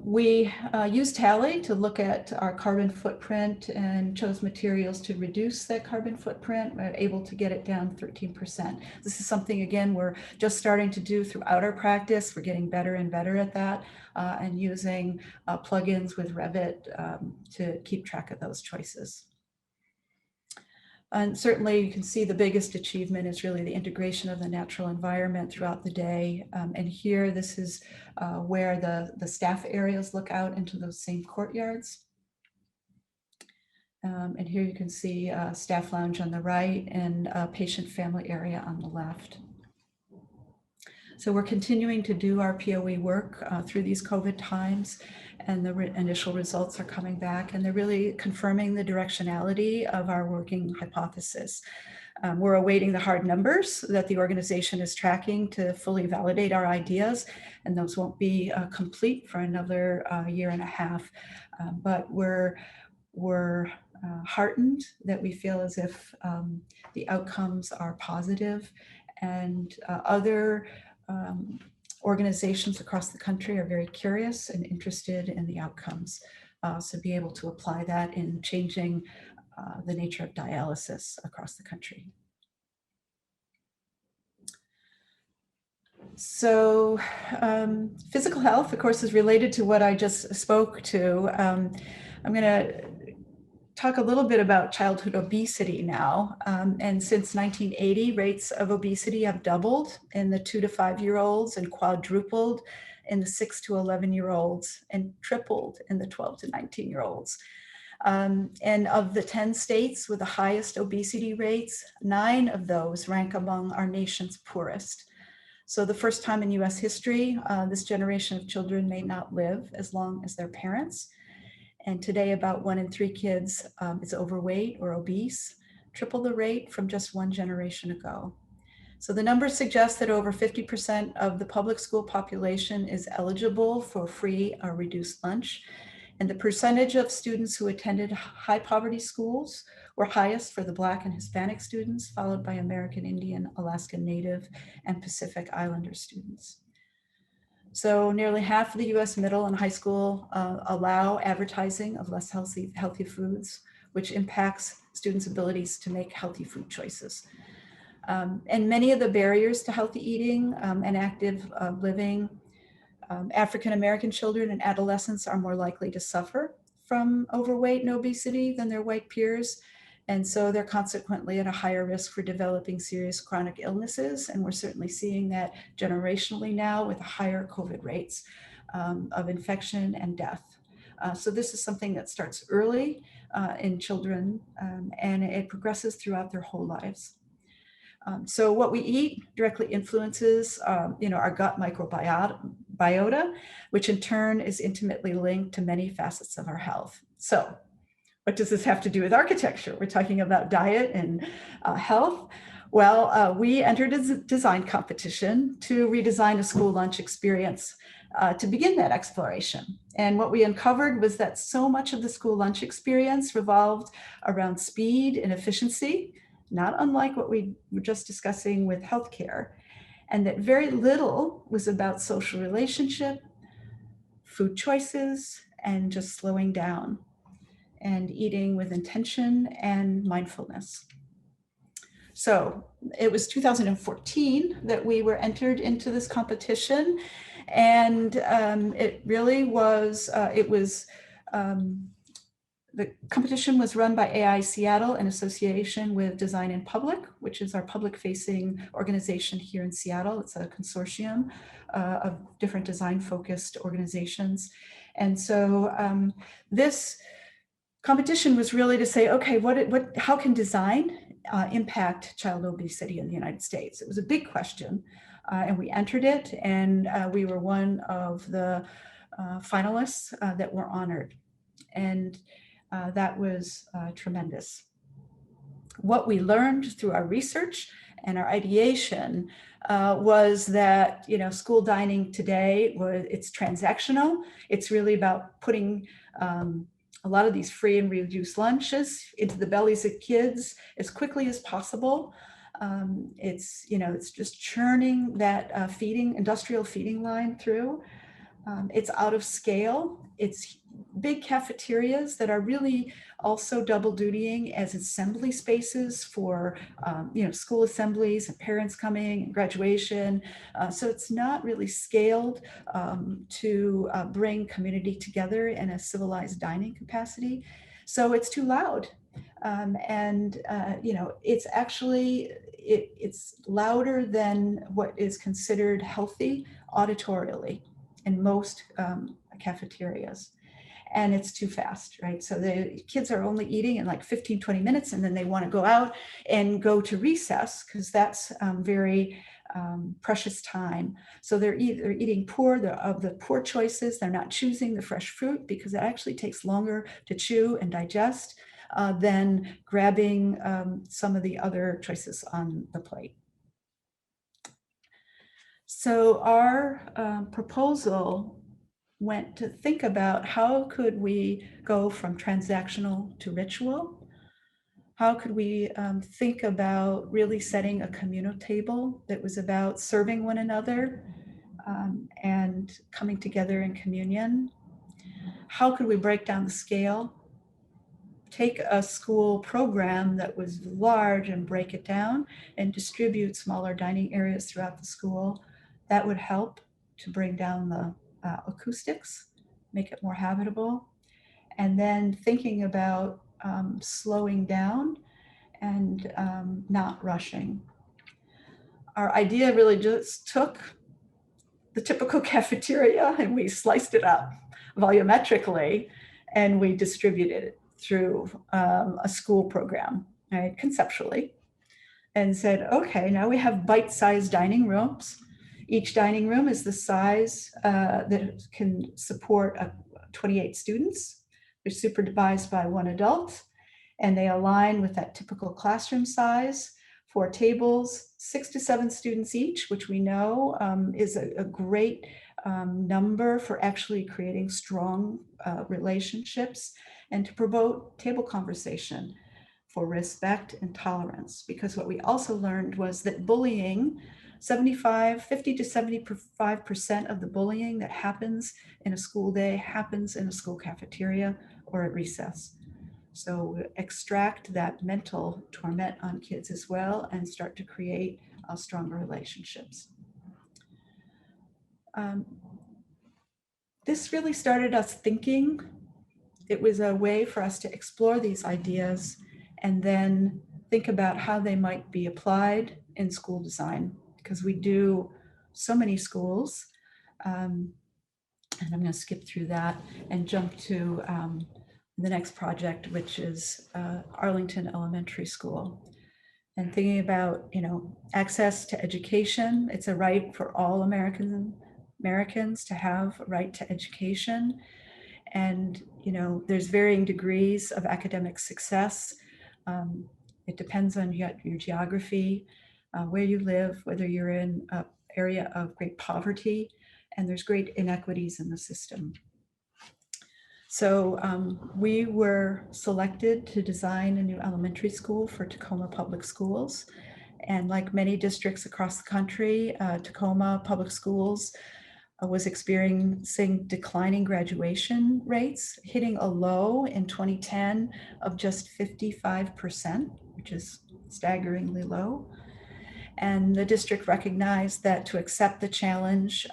We used Tally to look at our carbon footprint and chose materials to reduce that carbon footprint. We're able to get it down 13%. This is something, again, we're just starting to do throughout our practice. We're getting better and better at that and using plugins with Revit to keep track of those choices. And certainly you can see the biggest achievement is really the integration of the natural environment throughout the day. And here, this is where the staff areas look out into those same courtyards. And here you can see staff lounge on the right and patient family area on the left. So we're continuing to do our POE work through these COVID times, and the initial results are coming back, and they're really confirming the directionality of our working hypothesis. We're awaiting the hard numbers that the organization is tracking to fully validate our ideas, and those won't be complete for another year and a half. But we're heartened that we feel as if the outcomes are positive, and other organizations across the country are very curious and interested in the outcomes. So be able to apply that in changing the nature of dialysis across the country. So physical health, of course, is related to what I just spoke to. I'm going to talk a little bit about childhood obesity now. And since 1980, rates of obesity have doubled in the 2 to 5 year olds and quadrupled in the 6 to 11-year-olds and tripled in the 12 to 19-year-olds. And of the 10 states with the highest obesity rates, 9 of those rank among our nation's poorest. So the first time in US history, this generation of children may not live as long as their parents. And today about 1 in 3 kids is overweight or obese, triple the rate from just 1 generation ago. So the numbers suggest that over 50% of the public school population is eligible for free or reduced lunch. And the percentage of students who attended high poverty schools were highest for the Black and Hispanic students, followed by American Indian, Alaskan Native, and Pacific Islander students. So nearly half of the US middle and high school allow advertising of less healthy foods, which impacts students' abilities to make healthy food choices. And many of the barriers to healthy eating and active living, African-American children and adolescents are more likely to suffer from overweight and obesity than their white peers. And so they're consequently at a higher risk for developing serious chronic illnesses. And we're certainly seeing that generationally now with higher COVID rates of infection and death. So this is something that starts early in children and it progresses throughout their whole lives. So what we eat directly influences our gut microbiota, which in turn is intimately linked to many facets of our health. So what does this have to do with architecture? We're talking about diet and health. Well, we entered a design competition to redesign a school lunch experience to begin that exploration. And what we uncovered was that so much of the school lunch experience revolved around speed and efficiency, not unlike what we were just discussing with healthcare, and that very little was about social relationship, food choices, and just slowing down and eating with intention and mindfulness. So it was 2014 that we were entered into this competition, and it really was, the competition was run by AI Seattle in association with Design in Public, which is our public-facing organization here in Seattle. It's a consortium of different design-focused organizations. And so this competition was really to say, okay, how can design impact child obesity in the United States? It was a big question, and we entered it, and we were one of the finalists that were honored. And that was tremendous. What we learned through our research and our ideation was that school dining today, it's transactional. It's really about putting a lot of these free and reduced lunches into the bellies of kids as quickly as possible. It's just churning that industrial feeding line through. It's out of scale. It's big cafeterias that are really also double dutying as assembly spaces for school assemblies and parents coming and graduation. So it's not really scaled to bring community together in a civilized dining capacity. So it's too loud. It's actually, it's louder than what is considered healthy auditorially in most cafeterias. And it's too fast, right? So the kids are only eating in like 15, 20 minutes, and then they want to go out and go to recess because that's very precious time. So they're eating of the poor choices. They're not choosing the fresh fruit because it actually takes longer to chew and digest than grabbing some of the other choices on the plate. So our proposal went to think about how could we go from transactional to ritual? How could we think about really setting a communal table that was about serving one another and coming together in communion? How could we break down the scale? Take a school program that was large and break it down and distribute smaller dining areas throughout the school. That would help to bring down the acoustics, make it more habitable. And then thinking about slowing down and not rushing. Our idea really just took the typical cafeteria and we sliced it up volumetrically and we distributed it through a school program, right, conceptually, and said, okay, now we have bite-sized dining rooms. Each dining room is the size that can support 28 students. They're supervised by one adult, and they align with that typical classroom size. 4 tables, 6 to 7 students each, which we know is a great number for actually creating strong relationships and to promote table conversation for respect and tolerance. Because what we also learned was that bullying, 50 to 75% of the bullying that happens in a school day happens in a school cafeteria or at recess. So extract that mental torment on kids as well and start to create stronger relationships. This really started us thinking. It was a way for us to explore these ideas and then think about how they might be applied in school design, because we do so many schools. And I'm going to skip through that and jump to the next project, which is Arlington Elementary School. And thinking about, access to education. It's a right for all Americans to have a right to education. And, there's varying degrees of academic success. It depends on your geography, where you live, whether you're in an area of great poverty, and there's great inequities in the system. So we were selected to design a new elementary school for Tacoma Public Schools. And like many districts across the country, Tacoma Public Schools was experiencing declining graduation rates, hitting a low in 2010 of just 55%, which is staggeringly low. And the district recognized that to accept the challenge,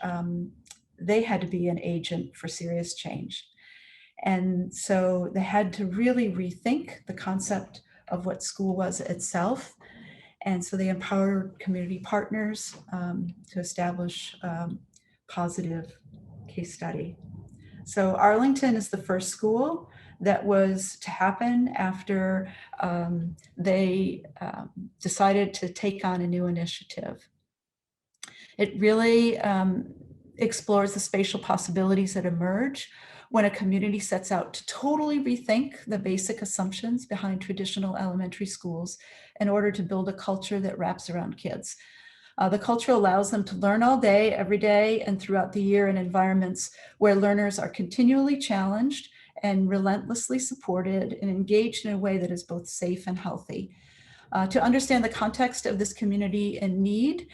they had to be an agent for serious change. And so they had to really rethink the concept of what school was itself. And so they empowered community partners to establish positive case study. So Arlington is the first school that was to happen after they decided to take on a new initiative. It really explores the spatial possibilities that emerge when a community sets out to totally rethink the basic assumptions behind traditional elementary schools in order to build a culture that wraps around kids. The culture allows them to learn all day, every day, and throughout the year in environments where learners are continually challenged and relentlessly supported and engaged in a way that is both safe and healthy. To understand the context of this community in need,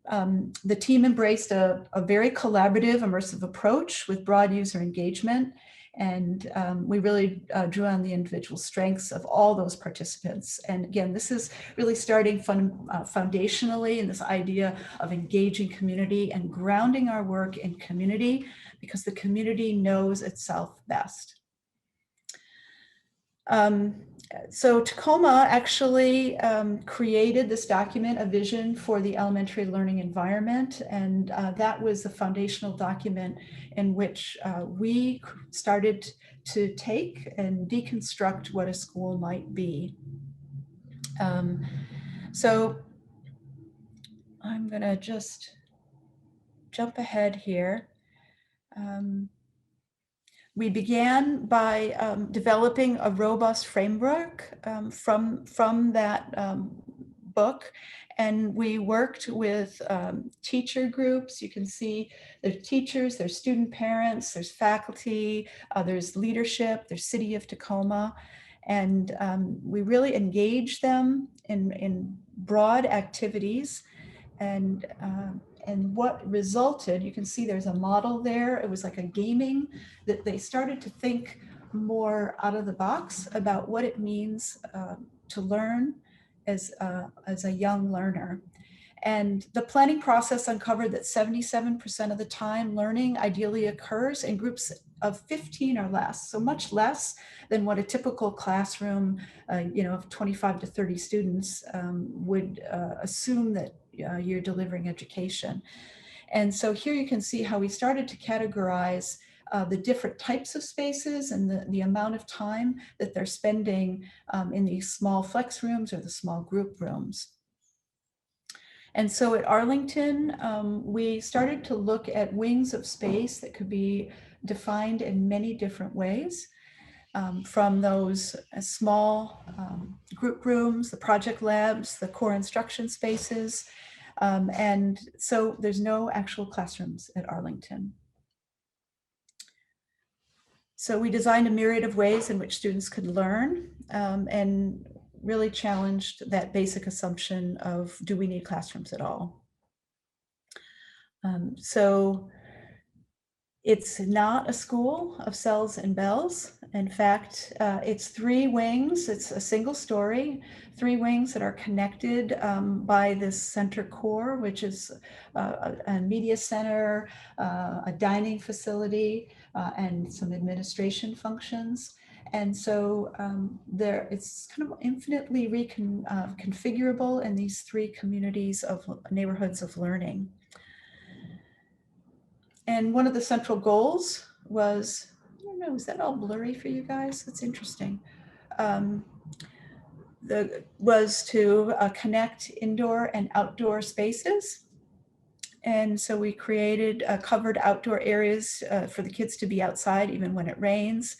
the team embraced a very collaborative, immersive approach with broad user engagement. And we really drew on the individual strengths of all those participants. And again, this is really starting foundationally in this idea of engaging community and grounding our work in community, because the community knows itself best. So Tacoma actually created this document, a vision for the elementary learning environment. And that was the foundational document in which we started to take and deconstruct what a school might be. So I'm gonna just jump ahead here. We began by developing a robust framework from that book, and we worked with teacher groups. You can see there's teachers, there's student parents, there's faculty, there's leadership, there's City of Tacoma, and we really engaged them in broad activities. And what resulted, you can see there's a model there. It was like a gaming that they started to think more out of the box about what it means to learn as a young learner. And the planning process uncovered that 77% of the time learning ideally occurs in groups of 15 or less, so much less than what a typical classroom, of 25 to 30 students would assume that you're delivering education. And so here you can see how we started to categorize the different types of spaces and the amount of time that they're spending in these small flex rooms or the small group rooms. And so at Arlington, we started to look at wings of space that could be defined in many different ways, from those small group rooms, the project labs, the core instruction spaces. And so there's no actual classrooms at Arlington. So we designed a myriad of ways in which students could learn, and really challenged that basic assumption of, do we need classrooms at all? So it's not a school of cells and bells. In fact, it's 3 wings. It's a single story, 3 wings that are connected by this center core, which is a media center, a dining facility, and some administration functions. And so it's kind of infinitely configurable in these 3 communities of neighborhoods of learning. And one of the central goals was, I don't know, is that all blurry for you guys? That's interesting. Was to connect indoor and outdoor spaces. And so we created covered outdoor areas for the kids to be outside even when it rains,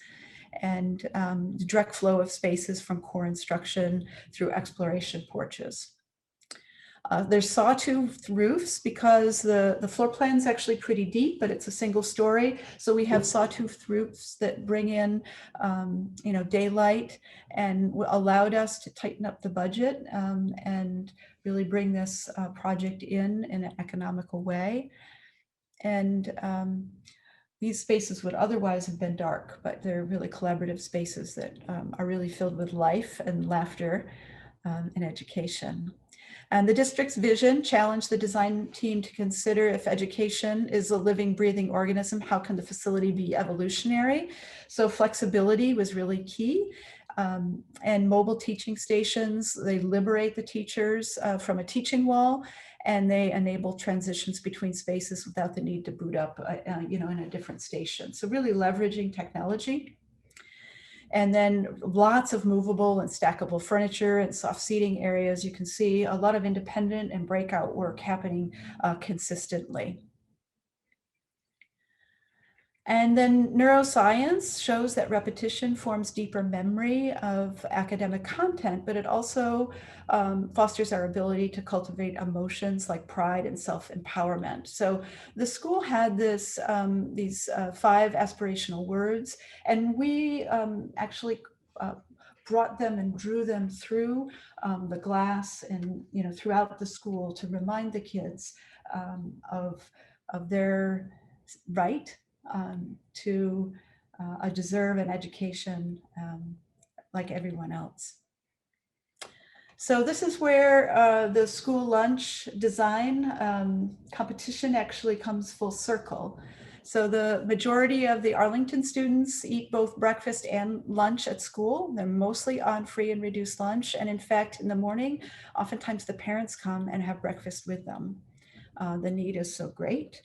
and the direct flow of spaces from core instruction through exploration porches. There's sawtooth roofs because the floor plan is actually pretty deep, but it's a single story. So we have sawtooth roofs that bring in, daylight, and allowed us to tighten up the budget and really bring this project in an economical way. And these spaces would otherwise have been dark, but they're really collaborative spaces that are really filled with life and laughter and education. And the district's vision challenged the design team to consider, if education is a living, breathing organism, how can the facility be evolutionary? So flexibility was really key. And mobile teaching stations, they liberate the teachers from a teaching wall, and they enable transitions between spaces without the need to boot up, in a different station. So really leveraging technology. And then lots of movable and stackable furniture and soft seating areas. You can see a lot of independent and breakout work happening consistently. And then neuroscience shows that repetition forms deeper memory of academic content, but it also fosters our ability to cultivate emotions like pride and self-empowerment. So the school had these 5 aspirational words, and we actually brought them and drew them through the glass and throughout the school to remind the kids of their right to deserve an education like everyone else. So this is where the school lunch design competition actually comes full circle. So the majority of the Arlington students eat both breakfast and lunch at school. They're mostly on free and reduced lunch. And in fact, in the morning, oftentimes the parents come and have breakfast with them. The need is so great.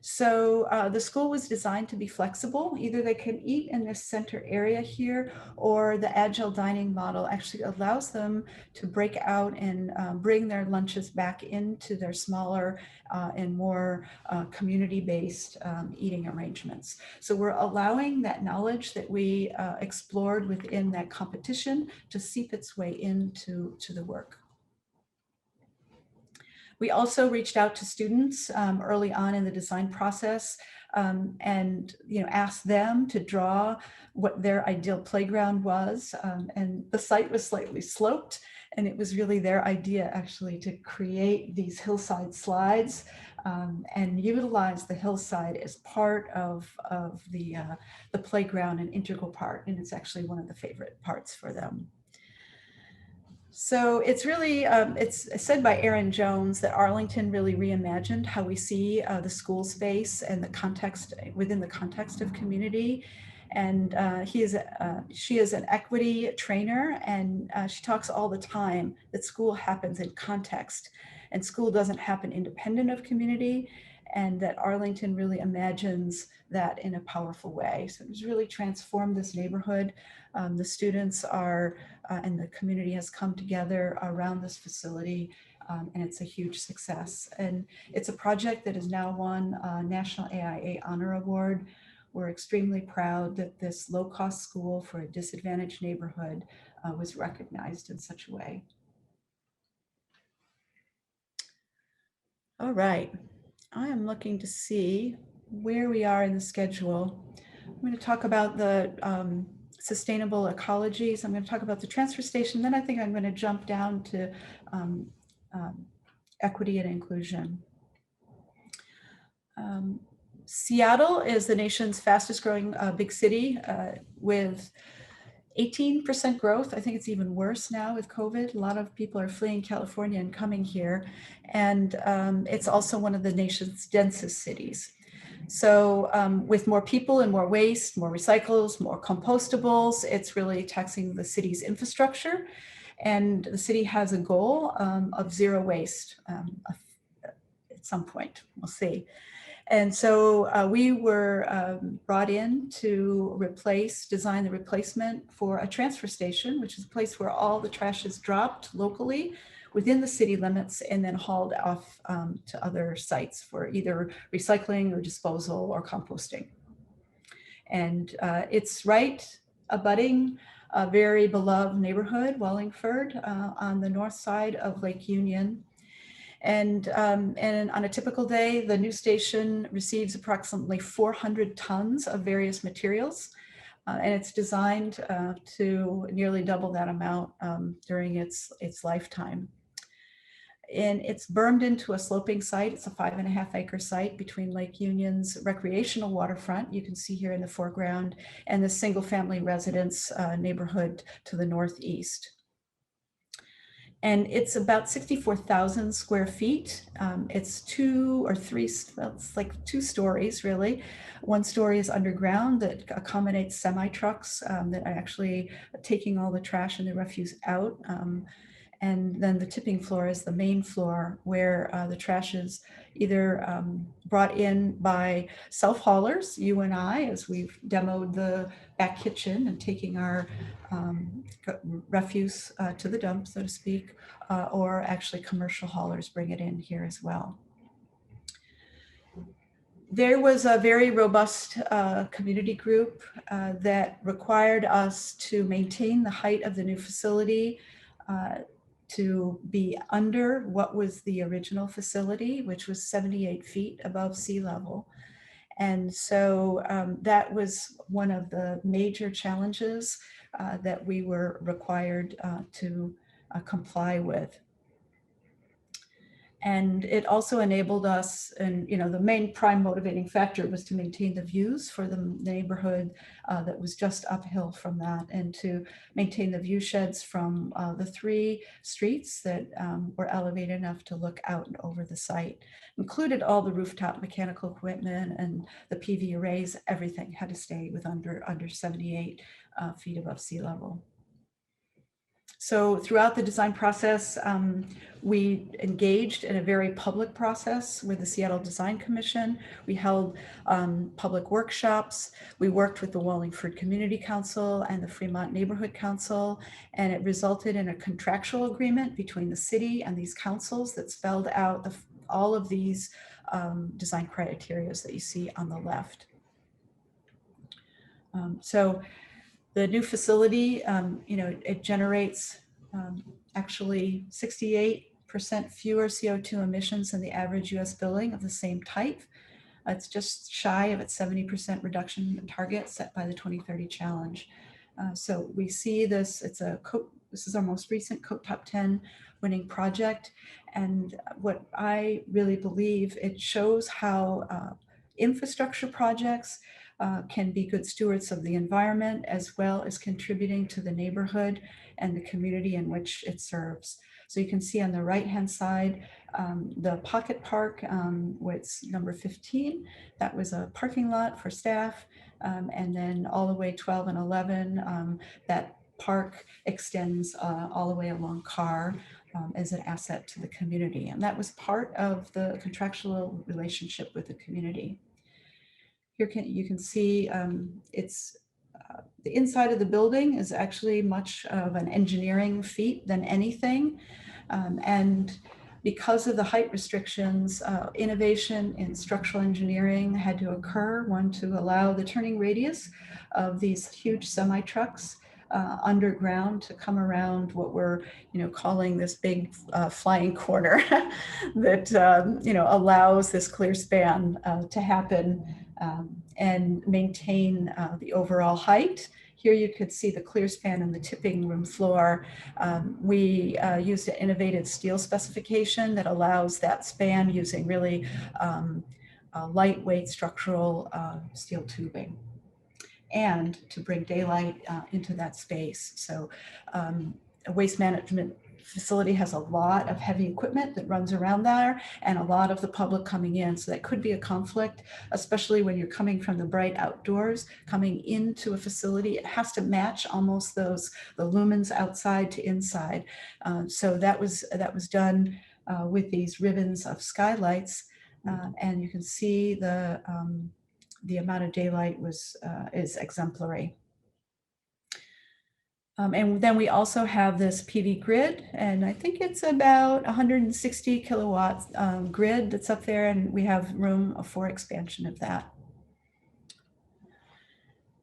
So the school was designed to be flexible. Either they can eat in this center area here, or the agile dining model actually allows them to break out and bring their lunches back into their smaller and more community-based eating arrangements. So we're allowing that knowledge that we explored within that competition to seep its way into the work. We also reached out to students early on in the design process and asked them to draw what their ideal playground was. And the site was slightly sloped, and it was really their idea actually to create these hillside slides and utilize the hillside as part of the playground, an integral part. And it's actually one of the favorite parts for them. So it's really, it's said by Aaron Jones that Arlington really reimagined how we see the school space and the context within the context of community. And she is an equity trainer, and she talks all the time that school happens in context, and school doesn't happen independent of community. and that Arlington really imagines that in a powerful way. So it's really transformed this neighborhood. The students are, and the community has come together around this facility, and it's a huge success. And it's a project that has now won a National AIA Honor Award. We're extremely proud that this low-cost school for a disadvantaged neighborhood was recognized in such a way. All right, I am looking to see where we are in the schedule. I'm going to talk about the sustainable ecologies. I'm going to talk about the transfer station. Then I think I'm going to jump down to equity and inclusion. Seattle is the nation's fastest growing big city with 18% growth. I think it's even worse now with COVID. A lot of people are fleeing California and coming here. And it's also one of the nation's densest cities. So with more people and more waste, more recyclables, more compostables, it's really taxing the city's infrastructure. And the city has a goal of zero waste at some point. We'll see. And so we were brought in to design the replacement for a transfer station, which is a place where all the trash is dropped locally within the city limits and then hauled off to other sites for either recycling or disposal or composting. And it's right abutting a very beloved neighborhood, Wallingford, on the north side of Lake Union. And on a typical day, the new station receives approximately 400 tons of various materials. And it's designed to nearly double that amount during its lifetime. And it's bermed into a sloping site. It's a 5.5 acre site between Lake Union's recreational waterfront, you can see here in the foreground, and the single family residence neighborhood to the northeast. And it's about 64,000 square feet. It's it's like 2 stories really. 1 story is underground that accommodates semi-trucks that are actually taking all the trash and the refuse out. And then the tipping floor is the main floor where the trash is either brought in by self-haulers, you and I, as we've demoed the back kitchen and taking our refuse to the dump, so to speak, or actually commercial haulers bring it in here as well. There was a very robust community group that required us to maintain the height of the new facility to be under what was the original facility, which was 78 feet above sea level. And so that was one of the major challenges that we were required to comply with. And it also enabled us, and the main prime motivating factor was to maintain the views for the neighborhood that was just uphill from that, and to maintain the view sheds from the 3 streets that were elevated enough to look out and over the site. Included all the rooftop mechanical equipment and the PV arrays, everything had to stay with under 78 feet above sea level. So throughout the design process, we engaged in a very public process with the Seattle Design Commission. We held public workshops. We worked with the Wallingford Community Council and the Fremont Neighborhood Council, and it resulted in a contractual agreement between the city and these councils that spelled out all of these design criteria that you see on the left. So the new facility, it generates actually 68% fewer CO2 emissions than the average US building of the same type. It's just shy of its 70% reduction target set by the 2030 challenge. So we see this, this is our most recent COTE Top 10 winning project. And what I really believe, it shows how infrastructure projects can be good stewards of the environment, as well as contributing to the neighborhood and the community in which it serves. So you can see on the right-hand side, the Pocket Park, where it's number 15, that was a parking lot for staff. And then all the way 12 and 11, that park extends all the way along Carr as an asset to the community. And that was part of the contractual relationship with the community. Here you can see it's the inside of the building is actually much of an engineering feat than anything. And because of the height restrictions, innovation in structural engineering had to occur, one to allow the turning radius of these huge semi-trucks underground to come around what we're calling this big flying corner that allows this clear span to happen and maintain the overall height. Here you could see the clear span in the tipping room floor. We used an innovative steel specification that allows that span using really lightweight structural steel tubing, and to bring daylight into that space. So a waste management facility has a lot of heavy equipment that runs around there and a lot of the public coming in. So that could be a conflict, especially when you're coming from the bright outdoors, coming into a facility. It has to match almost the lumens outside to inside. So that was done with these ribbons of skylights. And you can see the amount of daylight is exemplary. And then we also have this PV grid, and I think it's about 160 kilowatts grid that's up there, and we have room for expansion of that.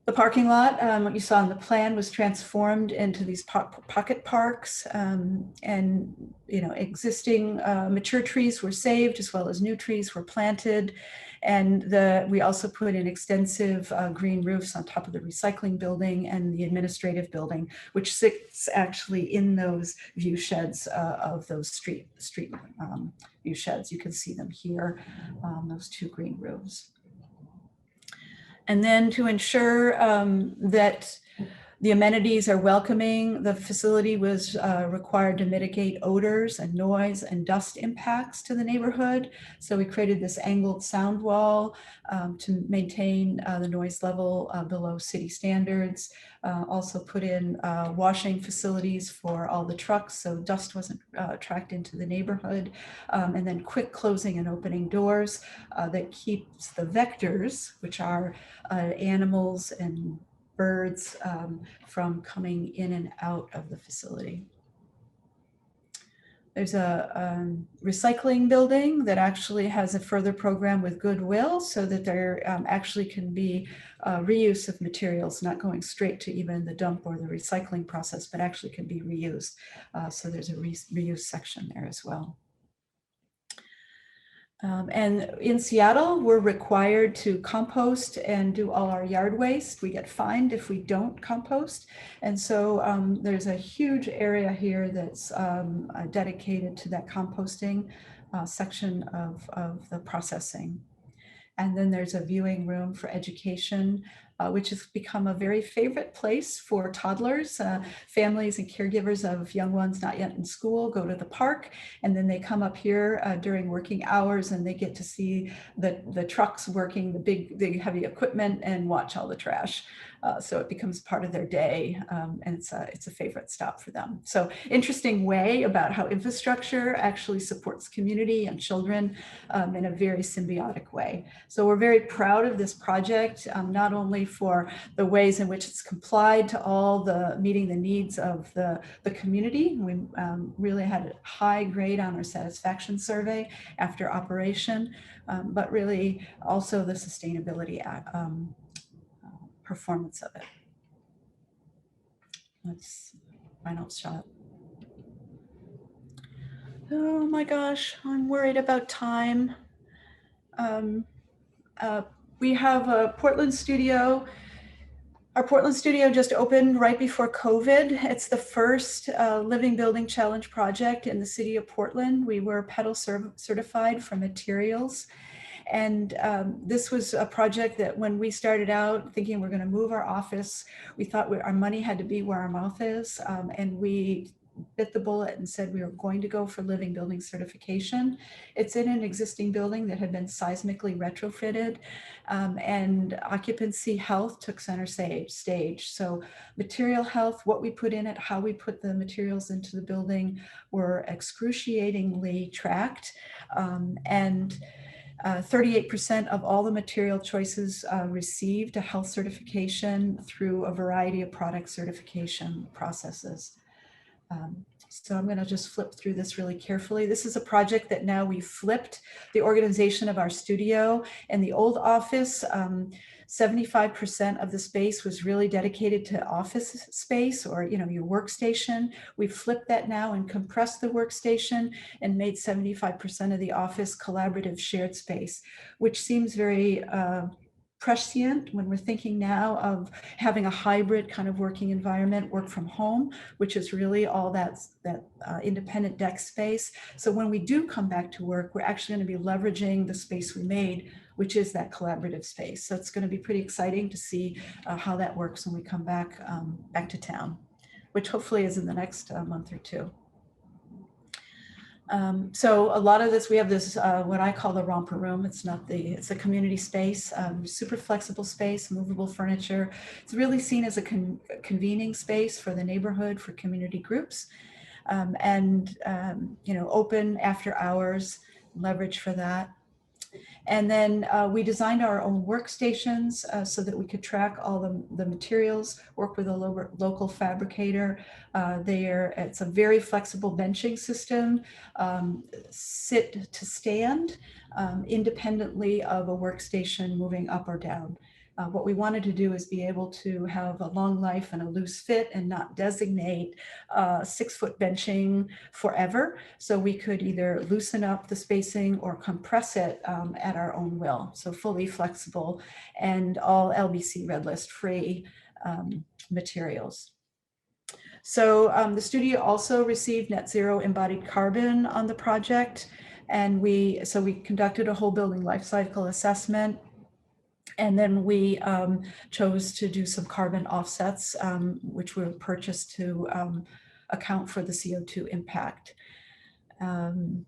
The parking lot, what you saw in the plan, was transformed into these pocket parks, and existing mature trees were saved as well as new trees were planted. And we also put in extensive green roofs on top of the recycling building and the administrative building, which sits actually in those view sheds of those street view sheds. You can see them here, those two green roofs. And then to ensure that the amenities are welcoming, the facility was required to mitigate odors and noise and dust impacts to the neighborhood. So we created this angled sound wall to maintain the noise level below city standards. Also put in washing facilities for all the trucks so dust wasn't tracked into the neighborhood. And then quick closing and opening doors that keeps the vectors, which are animals and birds, from coming in and out of the facility. There's a recycling building that actually has a further program with Goodwill so that there actually can be reuse of materials, not going straight to even the dump or the recycling process, but actually can be reused. So there's a reuse section there as well. And in Seattle, we're required to compost and do all our yard waste. We get fined if we don't compost. And so there's a huge area here that's dedicated to that composting section of the processing. And then there's a viewing room for education, which has become a very favorite place for toddlers. Families and caregivers of young ones not yet in school go to the park, and then they come up here during working hours and they get to see the trucks working, the big heavy equipment, and watch all the trash. So it becomes part of their day, and it's a favorite stop for them. So interesting way about how infrastructure actually supports community and children in a very symbiotic way. So we're very proud of this project, not only for the ways in which it's complied to all the meeting the needs of the community. We really had a high grade on our satisfaction survey after operation, but really also the sustainability performance of it. That's final shot. Oh my gosh, I'm worried about time. We have a Portland studio. Our Portland studio just opened right before COVID. It's the first Living Building Challenge project in the city of Portland. We were PETAL certified for materials. And this was a project that when we started out thinking we're going to move our office, we thought our money had to be where our mouth is. And we bit the bullet and said we were going to go for living building certification. It's in an existing building that had been seismically retrofitted, and occupancy health took center stage. So material health, what we put in it, how we put the materials into the building were excruciatingly tracked, and 38% of all the material choices received a health certification through a variety of product certification processes. So I'm going to just flip through this really carefully. This is a project that now we've flipped the organization of our studio. In the old office, 75% of the space was really dedicated to office space, or your workstation. We've flipped that now and compressed the workstation and made 75% of the office collaborative shared space, which seems very prescient when we're thinking now of having a hybrid kind of working environment, work from home, which is really all that independent desk space. So when we do come back to work, we're actually going to be leveraging the space we made, which is that collaborative space. So it's going to be pretty exciting to see how that works when we come back to town, which hopefully is in the next month or two. So a lot of this, we have this, what I call the romper room. It's a community space, super flexible space, movable furniture. It's really seen as a convening space for the neighborhood, for community groups, and open after hours, leverage for that. And then we designed our own workstations so that we could track all the materials, work with a local fabricator. It's a very flexible benching system, sit to stand, independently of a workstation moving up or down. What we wanted to do is be able to have a long life and a loose fit and not designate 6-foot benching forever. So we could either loosen up the spacing or compress it at our own will. So fully flexible and all LBC Red List free materials. So the studio also received net zero embodied carbon on the project. And we conducted a whole building life cycle assessment. And then we chose to do some carbon offsets, which were purchased to account for the CO2 impact. And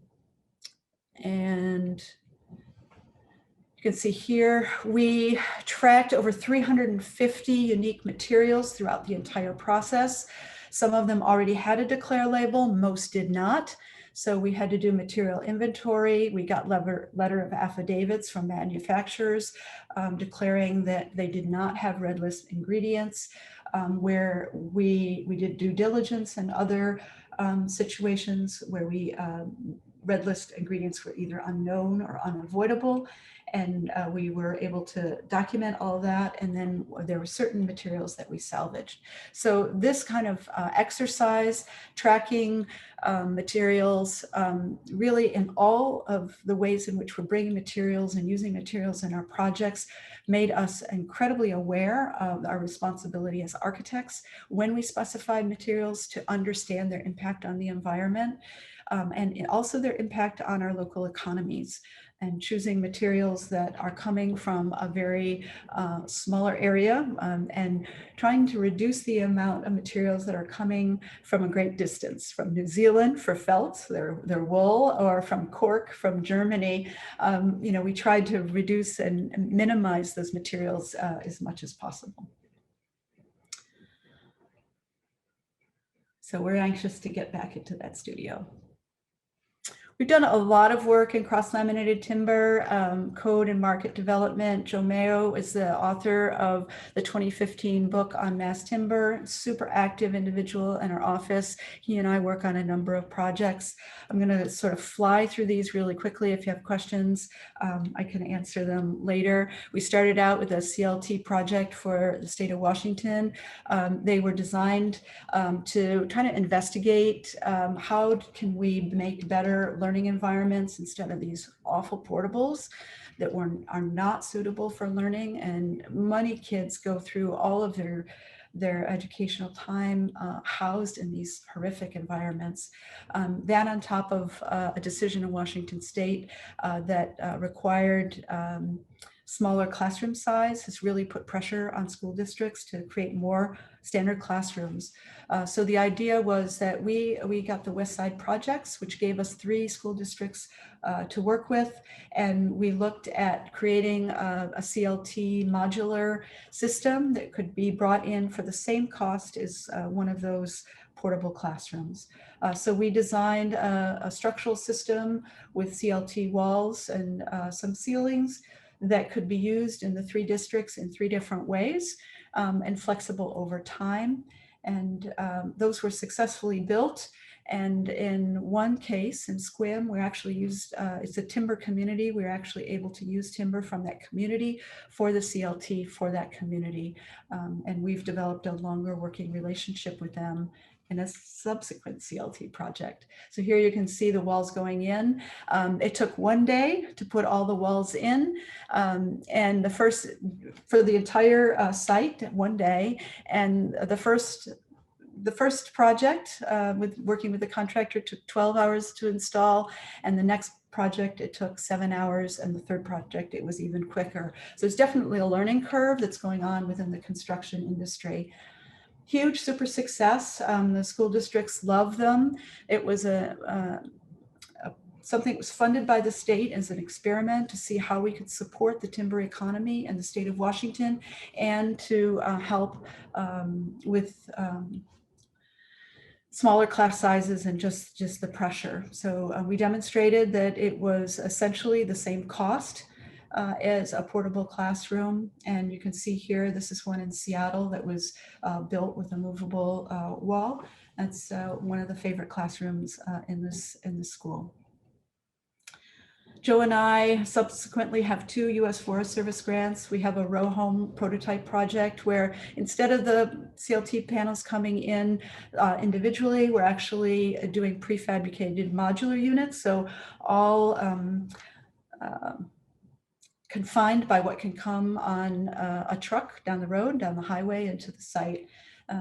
you can see here, we tracked over 350 unique materials throughout the entire process. Some of them already had a declare label, most did not. So we had to do material inventory. We got letter of affidavits from manufacturers declaring that they did not have red list ingredients, where we did due diligence and other situations where red list ingredients were either unknown or unavoidable. And we were able to document all of that. And then there were certain materials that we salvaged. So this kind of exercise, tracking materials, really in all of the ways in which we're bringing materials and using materials in our projects, made us incredibly aware of our responsibility as architects when we specify materials to understand their impact on the environment, and also their impact on our local economies, and choosing materials that are coming from a very smaller area, and trying to reduce the amount of materials that are coming from a great distance, from New Zealand for felt, their wool, or from Cork, from Germany. We tried to reduce and minimize those materials as much as possible. So we're anxious to get back into that studio. We've done a lot of work in cross-laminated timber, code and market development. Joe Mayo is the author of the 2015 book on mass timber, super active individual in our office. He and I work on a number of projects. I'm gonna sort of fly through these really quickly. If you have questions, I can answer them later. We started out with a CLT project for the state of Washington. They were designed to try to investigate how can we make better learning environments instead of these awful portables that are not suitable for learning. And many kids go through all of their educational time housed in these horrific environments. That on top of a decision in Washington state that required smaller classroom size has really put pressure on school districts to create more standard classrooms. So the idea was that we got the West Side projects, which gave us 3 school districts to work with. And we looked at creating a CLT modular system that could be brought in for the same cost as one of those portable classrooms. So we designed a structural system with CLT walls and some ceilings that could be used in the 3 districts in 3 different ways and flexible over time. And those were successfully built. And in one case, in Squim, we actually used, it's a timber community. We were actually able to use timber from that community for the CLT for that community. And we've developed a longer working relationship with them in a subsequent CLT project. So here you can see the walls going in. It took 1 day to put all the walls in, and for the entire site, 1 day. And the first project with working with the contractor took 12 hours to install, and the next project it took 7 hours, and the third project it was even quicker. So it's definitely a learning curve that's going on within the construction industry. Huge super success. The school districts love them. It was something that was funded by the state as an experiment to see how we could support the timber economy in the state of Washington, and to help with smaller class sizes and just the pressure. So we demonstrated that it was essentially the same cost as a portable classroom. And you can see here, this is one in Seattle that was built with a movable wall. That's one of the favorite classrooms in this school. Joe and I subsequently have 2 U.S. Forest Service grants. We have a row home prototype project where instead of the CLT panels coming in individually, we're actually doing prefabricated modular units. So all confined by what can come on a truck down the road, down the highway into the site.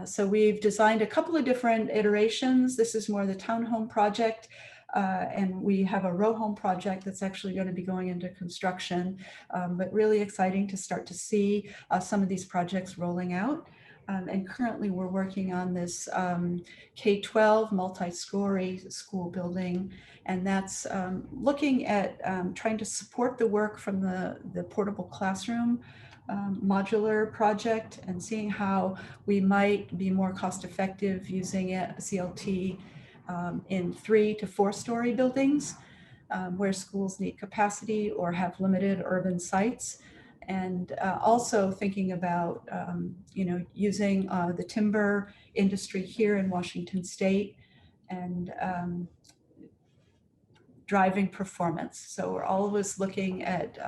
So we've designed a couple of different iterations. This is more the townhome project. And we have a row home project that's actually going to be going into construction, but really exciting to start to see some of these projects rolling out. And currently we're working on this K-12 multi-story school building, and that's looking at trying to support the work from the portable classroom modular project, and seeing how we might be more cost effective using a CLT in 3 to 4 story buildings where schools need capacity or have limited urban sites. And also thinking about, using the timber industry here in Washington State and driving performance. So we're always looking at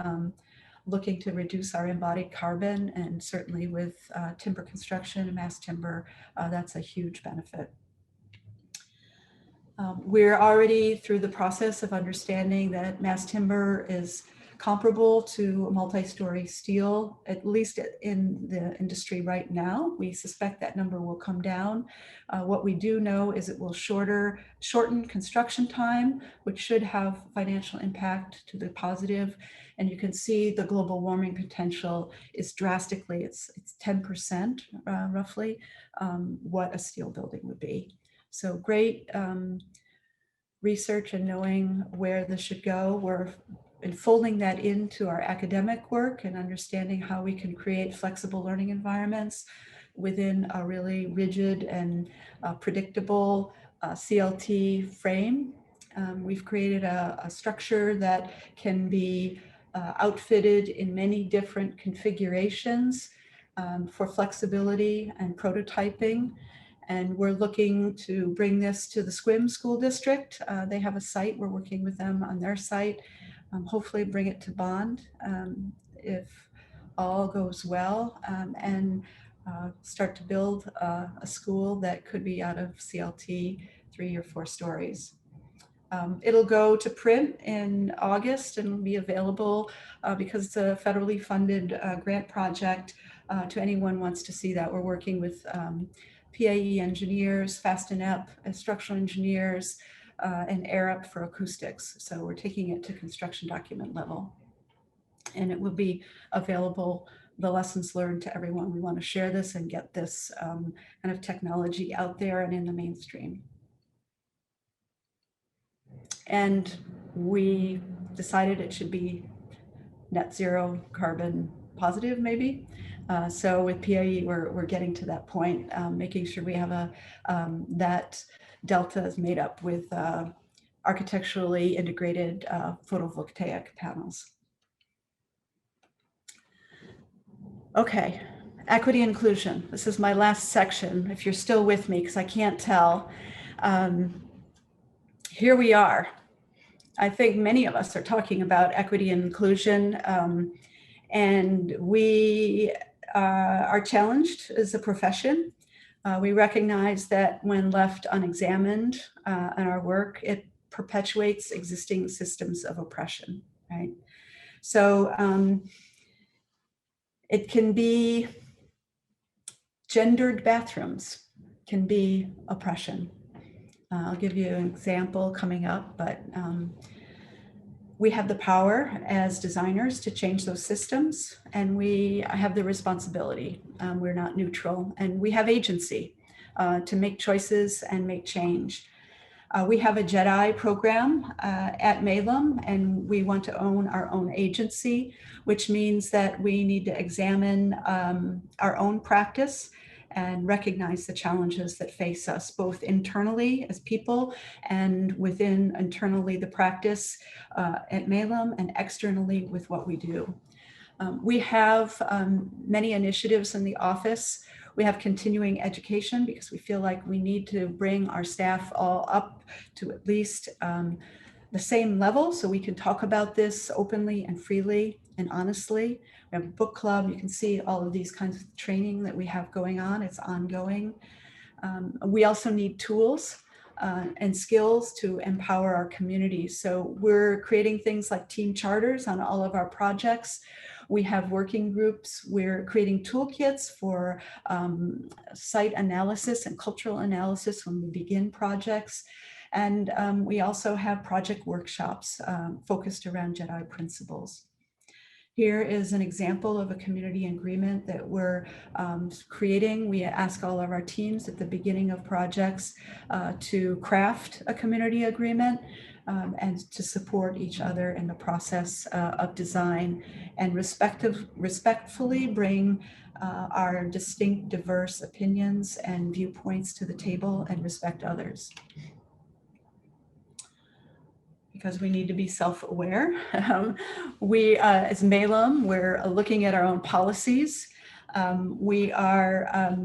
looking to reduce our embodied carbon, and certainly with timber construction and mass timber, that's a huge benefit. We're already through the process of understanding that mass timber is comparable to multi-story steel, at least in the industry right now. We suspect that number will come down. What we do know is it will shorten construction time, which should have financial impact to the positive. And you can see the global warming potential is drastically, it's 10% roughly what a steel building would be. So great research and knowing where this should go. We're folding that into our academic work and understanding how we can create flexible learning environments within a really rigid and predictable CLT frame. We've created a structure that can be outfitted in many different configurations for flexibility and prototyping. And we're looking to bring this to the Squim School District. They have a site, we're working with them on their site. Hopefully bring it to bond if all goes well, and start to build a school that could be out of CLT 3 or 4 stories. It'll go to print in August and be available because it's a federally funded grant project to anyone who wants to see that. We're working with PAE engineers, FASTNEP, structural engineers, and AirUp for acoustics. So we're taking it to construction document level. and it will be available, the lessons learned, to everyone. We want to share this and get this kind of technology out there and in the mainstream. And we decided it should be net zero carbon positive, maybe. So with PIE, we're getting to that point, making sure we have that delta is made up with architecturally integrated photovoltaic panels. Okay, equity inclusion. This is my last section, if you're still with me, because I can't tell. Here we are. I think many of us are talking about equity and inclusion, and we are challenged as a profession. We recognize that when left unexamined in our work, it perpetuates existing systems of oppression, right? So it can be gendered bathrooms, can be oppression. I'll give you an example coming up, but we have the power as designers to change those systems, and we have the responsibility. We're not neutral, and we have agency to make choices and make change. We have a JEDI program at Malen, and we want to own our own agency, which means that we need to examine our own practice and recognize the challenges that face us, both internally as people and within internally the practice at Malen, and externally with what we do. We have many initiatives in the office. We have continuing education because we feel like we need to bring our staff all up to at least the same level so we can talk about this openly and freely and honestly. We have a book club. You can see all of these kinds of training that we have going on. It's ongoing. We also need tools and skills to empower our community. So we're creating things like team charters on all of our projects. We have working groups. We're creating toolkits for site analysis and cultural analysis when we begin projects. And we also have project workshops focused around JEDI principles. Here is an example of a community agreement that we're creating. We ask all of our teams at the beginning of projects to craft a community agreement and to support each other in the process of design, and respectfully bring our distinct, diverse opinions and viewpoints to the table and respect others. Because we need to be self-aware. We, as Malen, we're looking at our own policies. We are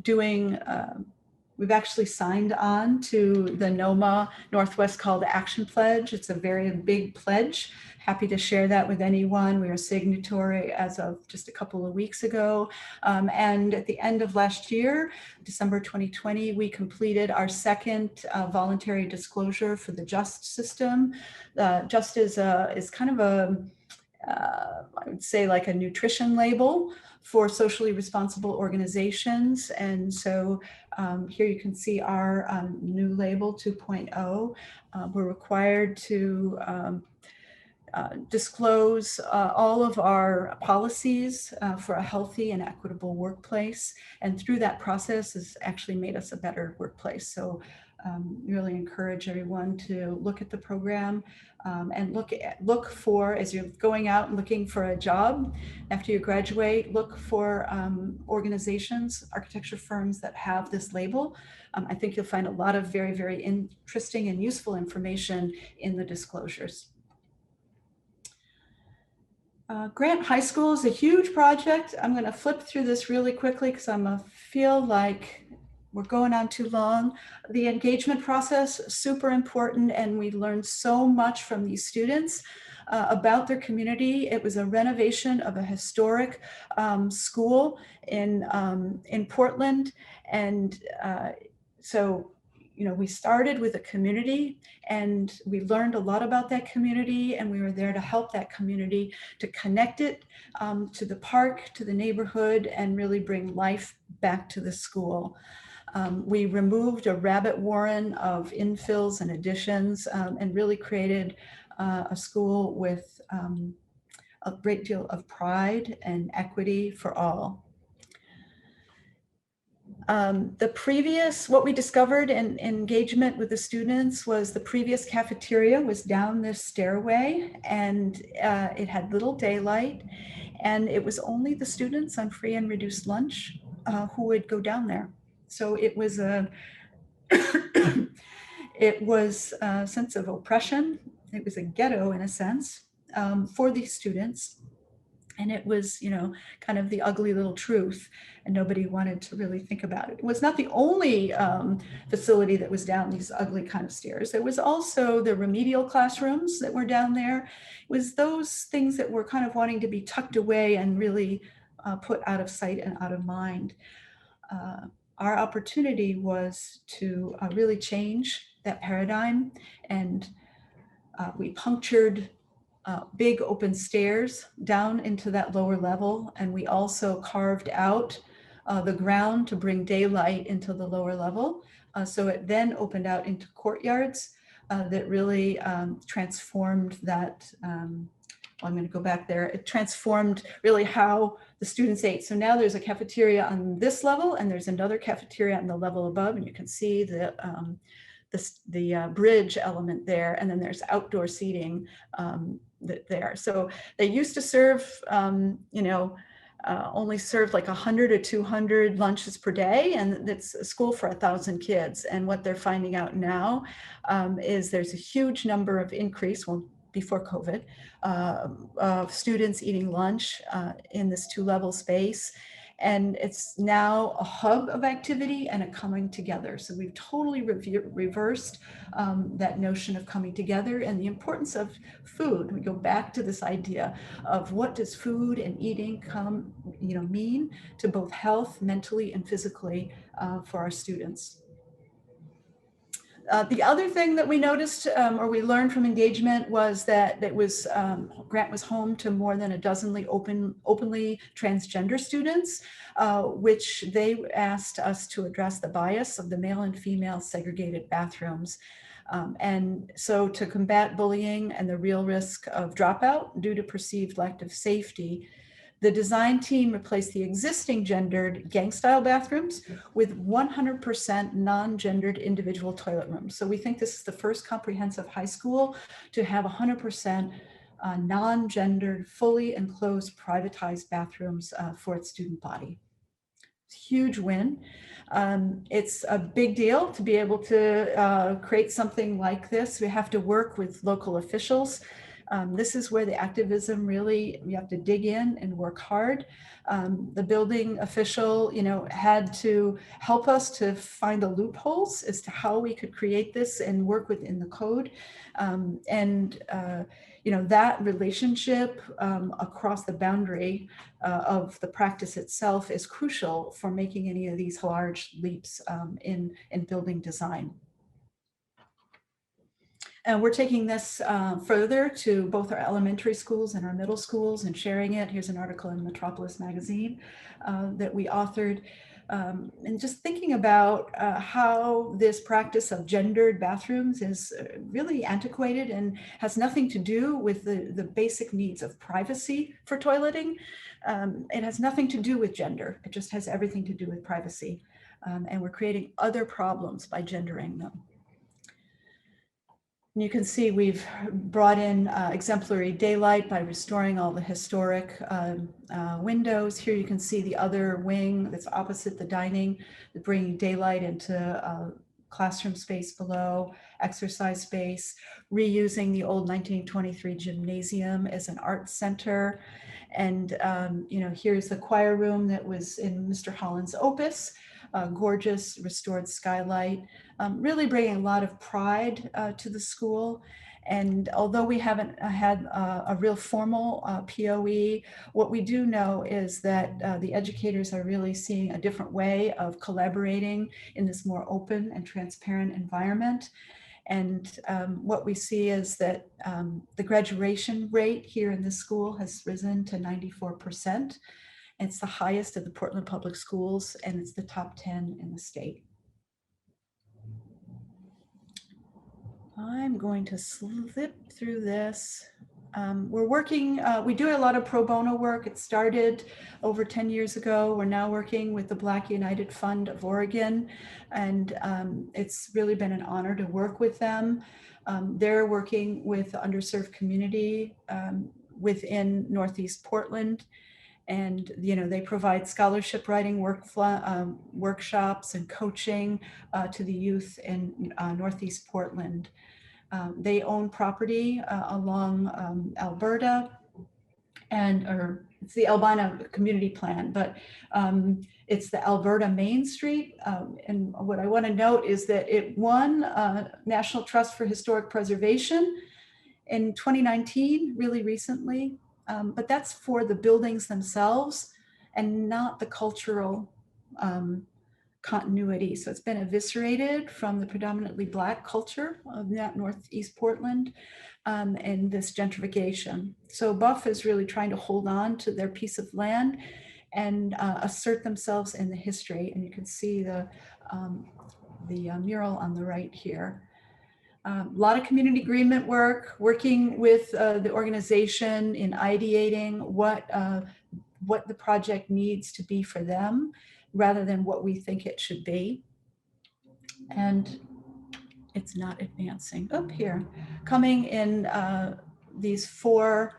doing, we've actually signed on to the NOMA Northwest Call to Action Pledge. It's a very big pledge. Happy to share that with anyone. We are signatory as of just a couple of weeks ago. And at the end of last year, December 2020, we completed our second voluntary disclosure for the JUST system. JUST is kind of a, I would say like a nutrition label for socially responsible organizations. And so here you can see our new label 2.0. We're required to disclose all of our policies for a healthy and equitable workplace. And through that process has actually made us a better workplace. So really encourage everyone to look at the program and look for, as you're going out and looking for a job after you graduate, look for organizations, architecture firms that have this label. I think you'll find a lot of very, very interesting and useful information in the disclosures. Grant High School is a huge project. I'm going to flip through this really quickly because I feel like we're going on too long. The engagement process, super important, and we learned so much from these students about their community. It was a renovation of a historic school in Portland, and so you know, we started with a community and we learned a lot about that community, and we were there to help that community to connect it to the park, to the neighborhood, and really bring life back to the school. We removed a rabbit warren of infills and additions and really created a school with a great deal of pride and equity for all. What we discovered in engagement with the students was the previous cafeteria was down this stairway, and it had little daylight, and it was only the students on free and reduced lunch who would go down there. So it was a sense of oppression. It was a ghetto in a sense for these students. And it was, kind of the ugly little truth, and nobody wanted to really think about it. It was not the only facility that was down these ugly kind of stairs. There was also the remedial classrooms that were down there. It was those things that were kind of wanting to be tucked away and really put out of sight and out of mind. Our opportunity was to really change that paradigm, and we punctured big open stairs down into that lower level, and we also carved out the ground to bring daylight into the lower level. So it then opened out into courtyards that really transformed that. I'm going to go back there. It transformed really how the students ate. So now there's a cafeteria on this level, and there's another cafeteria on the level above, and you can see the bridge element there, and then there's outdoor seating there. So they used to serve, only served like 100 or 200 lunches per day, and it's a school for 1,000 kids. And what they're finding out now is there's a huge number of increase, well, before COVID, of students eating lunch in this 2-level space. And it's now a hub of activity and a coming together. So we've totally reversed that notion of coming together and the importance of food. We go back to this idea of what does food and eating mean to both health, mentally and physically for our students. The other thing that we noticed or we learned from engagement was that Grant was home to more than a dozen openly transgender students, which they asked us to address the bias of the male and female segregated bathrooms. And so to combat bullying and the real risk of dropout due to perceived lack of safety, the design team replaced the existing gendered gang-style bathrooms with 100% non-gendered individual toilet rooms. So we think this is the first comprehensive high school to have 100% non-gendered, fully enclosed, privatized bathrooms for its student body. It's a huge win. It's a big deal to be able to create something like this. We have to work with local officials. This is where the activism really, you have to dig in and work hard. The building official, had to help us to find the loopholes as to how we could create this and work within the code. That relationship across the boundary of the practice itself is crucial for making any of these large leaps in building design. And we're taking this further to both our elementary schools and our middle schools and sharing it. Here's an article in Metropolis magazine that we authored. And just thinking about how this practice of gendered bathrooms is really antiquated and has nothing to do with the basic needs of privacy for toileting. It has nothing to do with gender. It just has everything to do with privacy. And we're creating other problems by gendering them. And you can see we've brought in exemplary daylight by restoring all the historic windows. Here you can see the other wing that's opposite the dining, bringing daylight into classroom space below, exercise space, reusing the old 1923 gymnasium as an art center. And here's the choir room that was in Mr. Holland's opus. Gorgeous restored skylight, really bringing a lot of pride to the school. And although we haven't had a real formal POE, what we do know is that the educators are really seeing a different way of collaborating in this more open and transparent environment. And what we see is that the graduation rate here in this school has risen to 94%. It's the highest of the Portland Public Schools, and it's the top 10 in the state. I'm going to slip through this. We're working, we do a lot of pro bono work. It started over 10 years ago. We're now working with the Black United Fund of Oregon, and it's really been an honor to work with them. They're working with the underserved community within Northeast Portland, and they provide scholarship writing workshops and coaching to the youth in Northeast Portland. They own property along Alberta, or it's the Albina Community Plan, but it's the Alberta Main Street. And what I want to note is that it won National Trust for Historic Preservation in 2019, really recently. But that's for the buildings themselves and not the cultural continuity. So it's been eviscerated from the predominantly Black culture of that Northeast Portland and this gentrification. So Buff is really trying to hold on to their piece of land and assert themselves in the history. And you can see the mural on the right here. A lot of community agreement work, working with the organization in ideating what the project needs to be for them, rather than what we think it should be. And it's not advancing. Up here, coming in these 4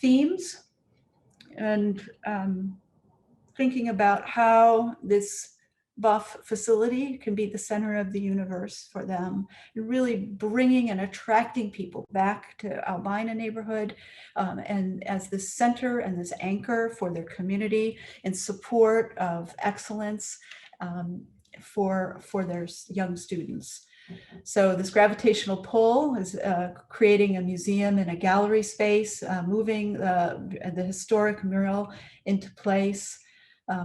themes, and thinking about how this Buff facility can be the center of the universe for them, and really bringing and attracting people back to Albina neighborhood and as this center and this anchor for their community in support of excellence for their young students. So this gravitational pull is creating a museum and a gallery space, moving the historic mural into place,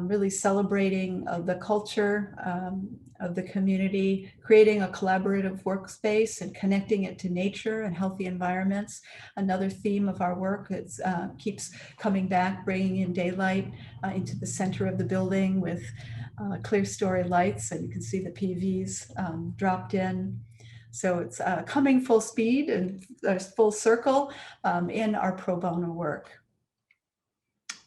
really celebrating the culture of the community, creating a collaborative workspace and connecting it to nature and healthy environments. Another theme of our work that keeps coming back, bringing in daylight into the center of the building with clear story lights, and you can see the PVs dropped in. So it's coming full speed and full circle in our pro bono work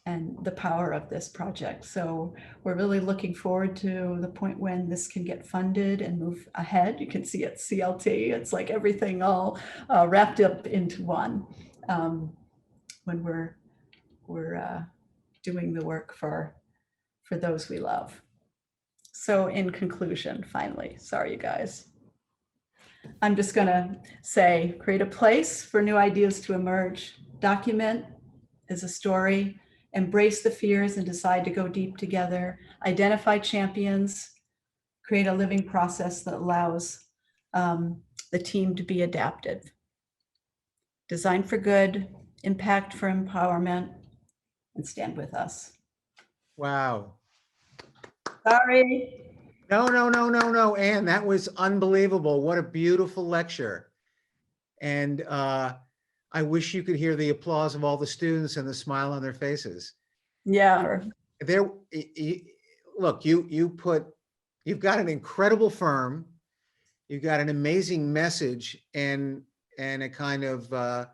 and the power of this project. So we're really looking forward to the point when this can get funded and move ahead. You can see it's CLT. It's like everything all wrapped up into one when we're doing the work for those we love. So in conclusion, finally, sorry you guys, I'm just gonna say, create a place for new ideas to emerge, document as a story, embrace the fears and decide to go deep together, identify champions, create a living process that allows the team to be adaptive. Design for good, impact for empowerment, and stand with us. Wow. Sorry. No, Anne, that was unbelievable. What a beautiful lecture. And I wish you could hear the applause of all the students and the smile on their faces. Yeah. Look, you've got an incredible firm. You've got an amazing message and a kind of, how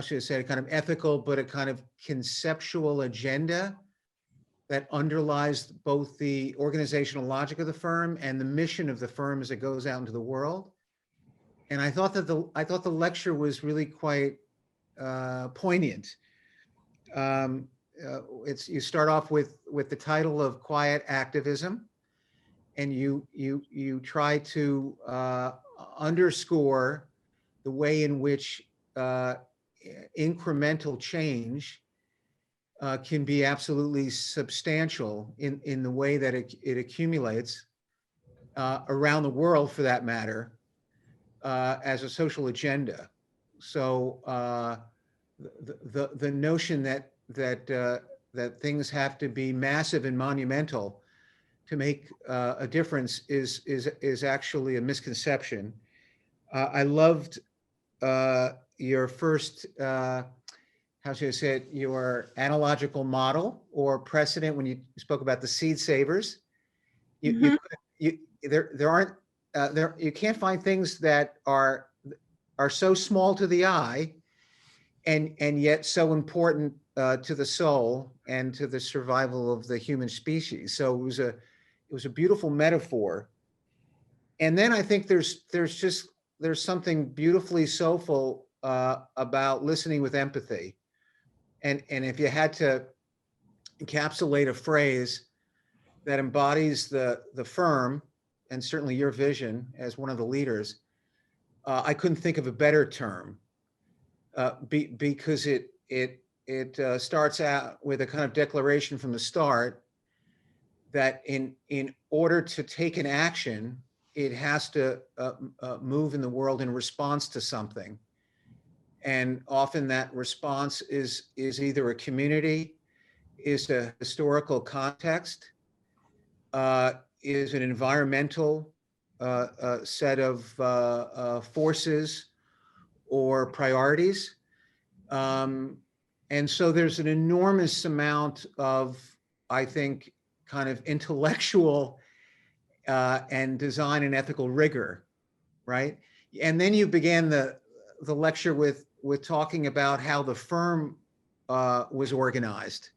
should I say, a kind of ethical, but a kind of conceptual agenda that underlies both the organizational logic of the firm and the mission of the firm as it goes out into the world. And I thought that the lecture was really quite poignant. You start off with the title of Quiet Activism, and you try to underscore the way in which incremental change can be absolutely substantial in the way that it accumulates around the world, for that matter, as a social agenda. So the notion that things have to be massive and monumental to make a difference is actually a misconception. I loved your first, how should I say it, your analogical model or precedent when you spoke about the seed savers. You can't find things that are so small to the eye and yet so important to the soul and to the survival of the human species. So it was a beautiful metaphor. And then I think there's something beautifully soulful about listening with empathy. And if you had to encapsulate a phrase that embodies the firm and certainly your vision as one of the leaders, I couldn't think of a better term because it starts out with a kind of declaration from the start that in order to take an action, it has to move in the world in response to something. And often that response is either a community, is a historical context, is an environmental set of forces or priorities. And so there's an enormous amount of, I think, kind of intellectual and design and ethical rigor, right? And then you began the lecture with talking about how the firm was organized.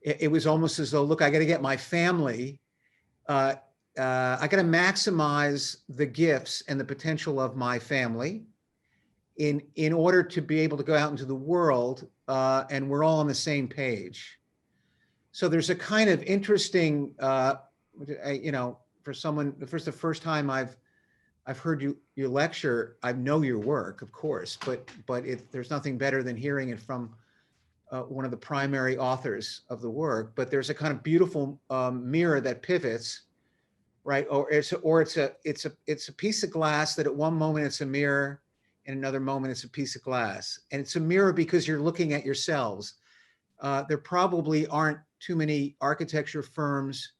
It was almost as though, look, I got to get my family. I got to maximize the gifts and the potential of my family in order to be able to go out into the world, and we're all on the same page. So there's a kind of interesting, for someone, the first time I've heard your lecture. I know your work, of course, but there's nothing better than hearing it from one of the primary authors of the work. But there's a kind of beautiful mirror that pivots, right? Or it's a piece of glass that at one moment it's a mirror, in another moment it's a piece of glass, and it's a mirror because you're looking at yourselves. There probably aren't too many architecture firms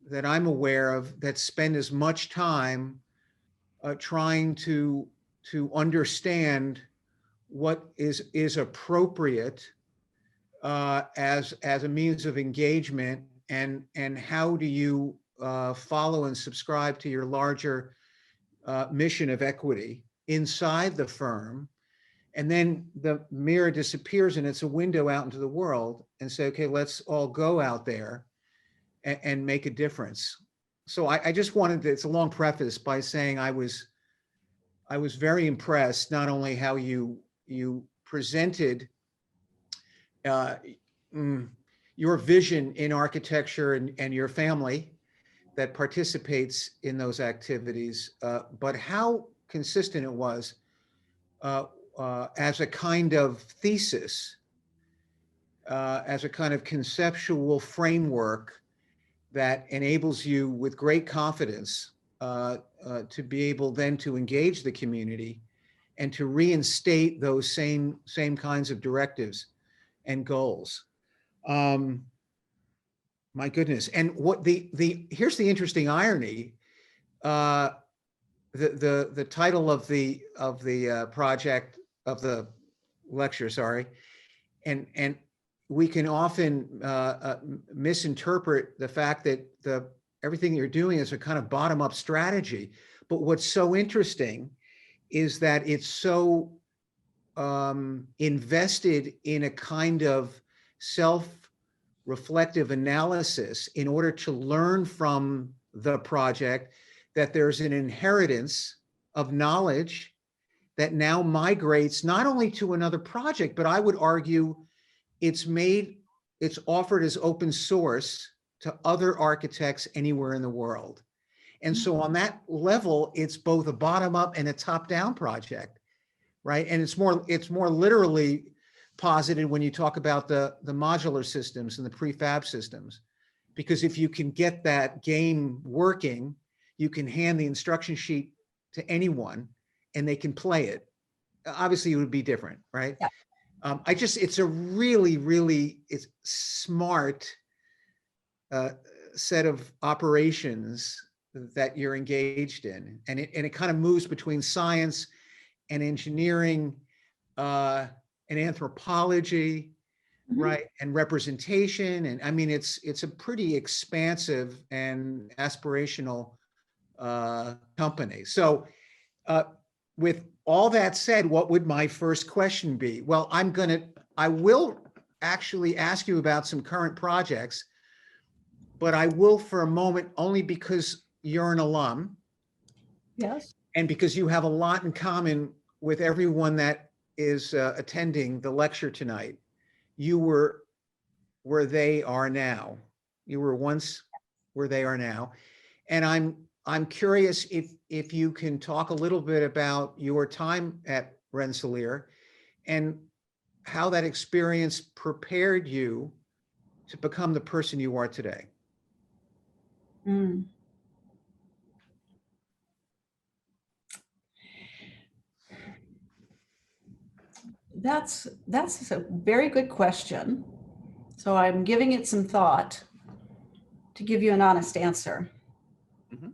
that I'm aware of that spend as much time trying to understand what is appropriate as a means of engagement, and how do you follow and subscribe to your larger mission of equity inside the firm. And then the mirror disappears and it's a window out into the world, and say, okay, let's all go out there and make a difference. So I just wanted to, it's a long preface by saying I was very impressed, not only how you presented your vision in architecture and your family that participates in those activities, but how consistent it was as a kind of thesis, as a kind of conceptual framework that enables you with great confidence to be able then to engage the community and to reinstate those same kinds of directives and goals. My goodness. And what here's the interesting irony. The title of the project, of the lecture, sorry, and we can often misinterpret the fact that everything you're doing is a kind of bottom-up strategy. But what's so interesting is that it's so invested in a kind of self-reflective analysis in order to learn from the project, that there's an inheritance of knowledge that now migrates not only to another project, but I would argue it's offered as open source to other architects anywhere in the world. And so on that level, it's both a bottom up and a top down project, right? And it's more literally posited when you talk about the modular systems and the prefab systems, because if you can get that game working, you can hand the instruction sheet to anyone and they can play it. Obviously it would be different, right? Yeah. It's a really it's smart set of operations that you're engaged in. And it kind of moves between science and engineering and anthropology, right? And representation. And I mean, it's a pretty expansive and aspirational company. So with all that said, what would my first question be? Well, I will actually ask you about some current projects, but I will for a moment only because you're an alum Yes. and because you have a lot in common with everyone that is attending the lecture tonight. You were where they are now. You were once where they are now. And I'm curious if you can talk a little bit about your time at Rensselaer and how that experience prepared you to become the person you are today. Mm. That's a very good question. So I'm giving it some thought to give you an honest answer. Mhm.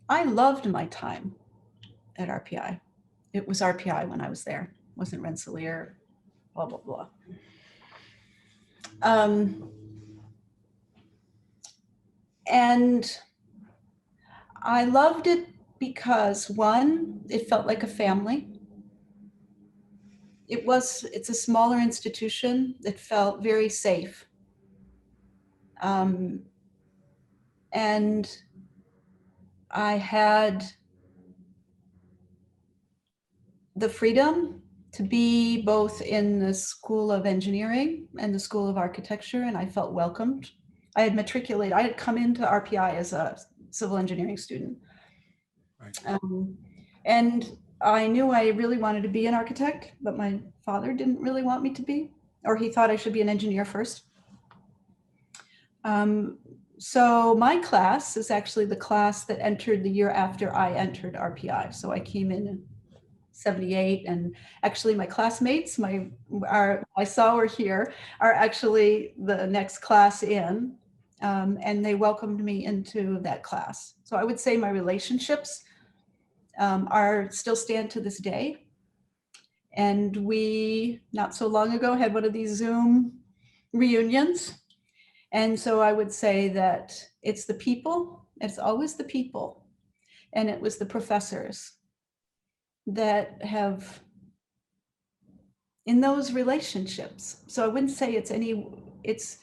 I loved my time at RPI. It was RPI when I was there. It wasn't Rensselaer, blah, blah, blah. And I loved it because, one, it felt like a family. It's a smaller institution that felt very safe. And I had the freedom to be both in the School of Engineering and the School of Architecture, and I felt welcomed. I had come into RPI as a civil engineering student. Right. And I knew I really wanted to be an architect, but my father didn't really want me to be, or he thought I should be an engineer first. So my class is actually the class that entered the year after I entered RPI. So I came in 78, and actually my classmates, I saw were here, are actually the next class in, and they welcomed me into that class. So I would say my relationships are still stand to this day. And we, not so long ago, had one of these Zoom reunions. And so I would say that it's the people, it's always the people, and it was the professors that have, in those relationships. So I wouldn't say it's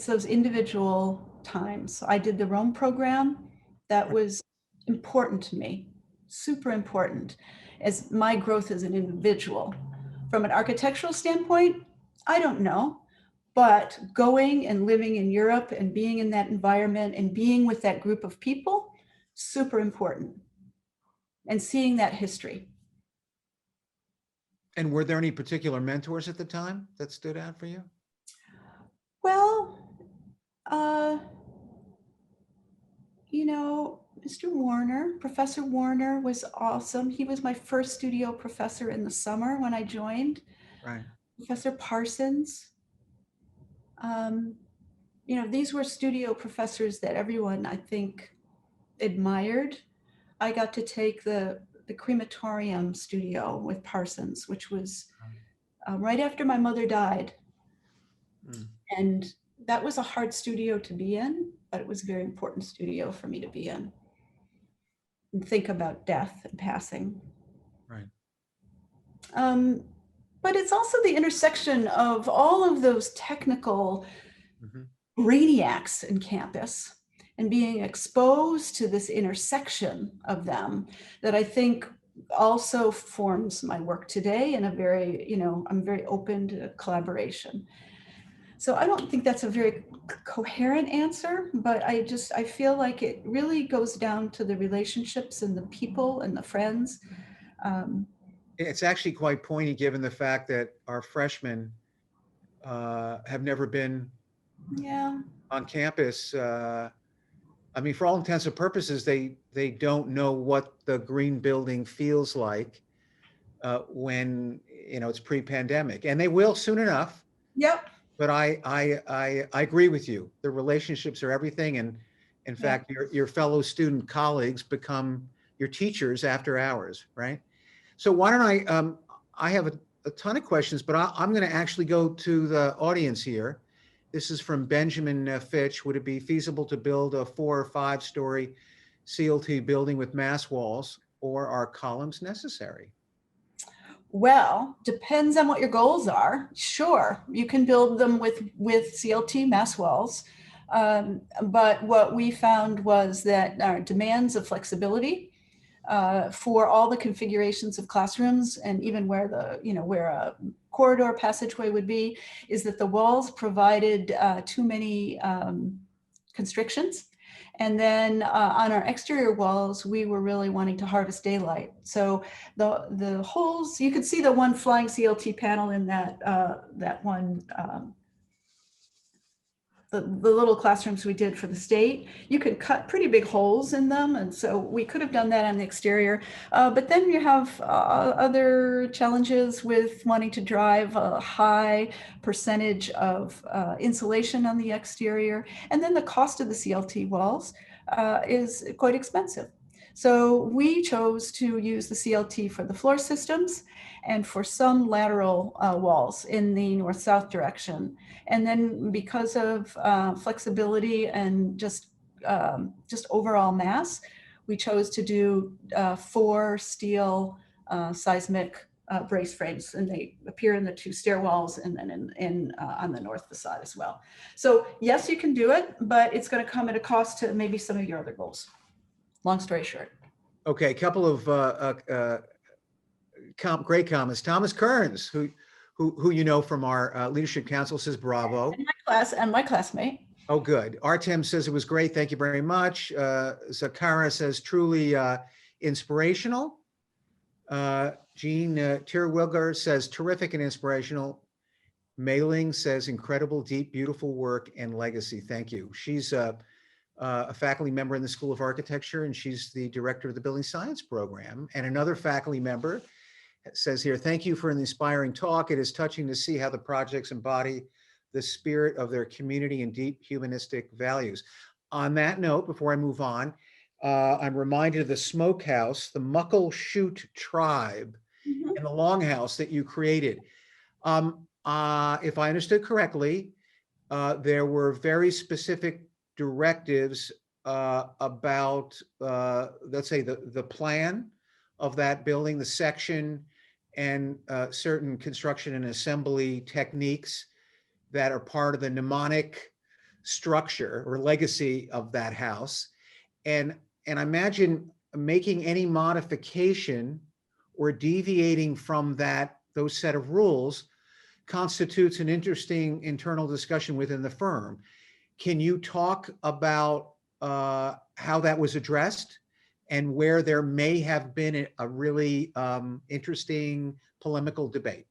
those individual times. I did the Rome program. That was important to me, super important as my growth as an individual. From an architectural standpoint, I don't know, but going and living in Europe and being in that environment and being with that group of people, super important. And seeing that history. And were there any particular mentors at the time that stood out for you? Well, Mr. Warner, Professor Warner was awesome. He was my first studio professor in the summer when I joined. Right. Professor Parsons. These were studio professors that everyone, I think, admired. I got to take the crematorium studio with Parsons, which was right after my mother died. And that was a hard studio to be in, but it was a very important studio for me to be in and think about death and passing. Right. But it's also the intersection of all of those technical brainiacs in campus and being exposed to this intersection of them that I think also forms my work today in a very, I'm very open to collaboration. So I don't think that's a very coherent answer, but I feel like it really goes down to the relationships and the people and the friends. It's actually quite pointy given the fact that our freshmen have never been on campus. I mean, for all intents and purposes, they don't know what the green building feels like when it's pre-pandemic, and they will soon enough. Yep. But I agree with you. The relationships are everything, and in fact, your fellow student colleagues become your teachers after hours, right? So why don't I have a ton of questions, but I'm going to actually go to the audience here. This is from Benjamin Fitch. Would it be feasible to build a 4 or 5 story CLT building with mass walls? or are columns necessary? Well, depends on what your goals are. Sure, you can build them with CLT mass walls. But what we found was that our demands of flexibility for all the configurations of classrooms, and even where where a corridor passageway would be, is that the walls provided too many constrictions. And then on our exterior walls, we were really wanting to harvest daylight. So the holes, you could see the one flying CLT panel in that one, the little classrooms we did for the state. You could cut pretty big holes in them. And so we could have done that on the exterior. But then you have other challenges with wanting to drive a high percentage of insulation on the exterior. And then the cost of the CLT walls is quite expensive. So we chose to use the CLT for the floor systems and for some lateral walls in the north-south direction. And then because of flexibility and just overall mass, we chose to do 4 steel seismic brace frames, and they appear in the 2 stairwells and then on the north facade as well. So yes, you can do it, but it's going to come at a cost to maybe some of your other goals. Long story short. Okay, a couple of great comments. Thomas Kearns, who you know from our Leadership Council, says bravo. And my class and my classmate. Oh, good. Artem says it was great. Thank you very much. Zakara says truly inspirational. Jean Tierwilger says terrific and inspirational. Malen says incredible, deep, beautiful work and legacy. Thank you. She's a faculty member in the School of Architecture, and she's the director of the Building Science program. And another faculty member says here, thank you for an inspiring talk. It is touching to see how the projects embody the spirit of their community and deep humanistic values. On that note, before I move on, I'm reminded of the smokehouse, the Muckleshoot tribe, and the longhouse that you created. If I understood correctly, there were very specific directives about, let's say, the plan of that building, the section, and certain construction and assembly techniques that are part of the mnemonic structure or legacy of that house. And I imagine making any modification or deviating from those set of rules constitutes an interesting internal discussion within the firm. Can you talk about how that was addressed and where there may have been a really interesting polemical debate?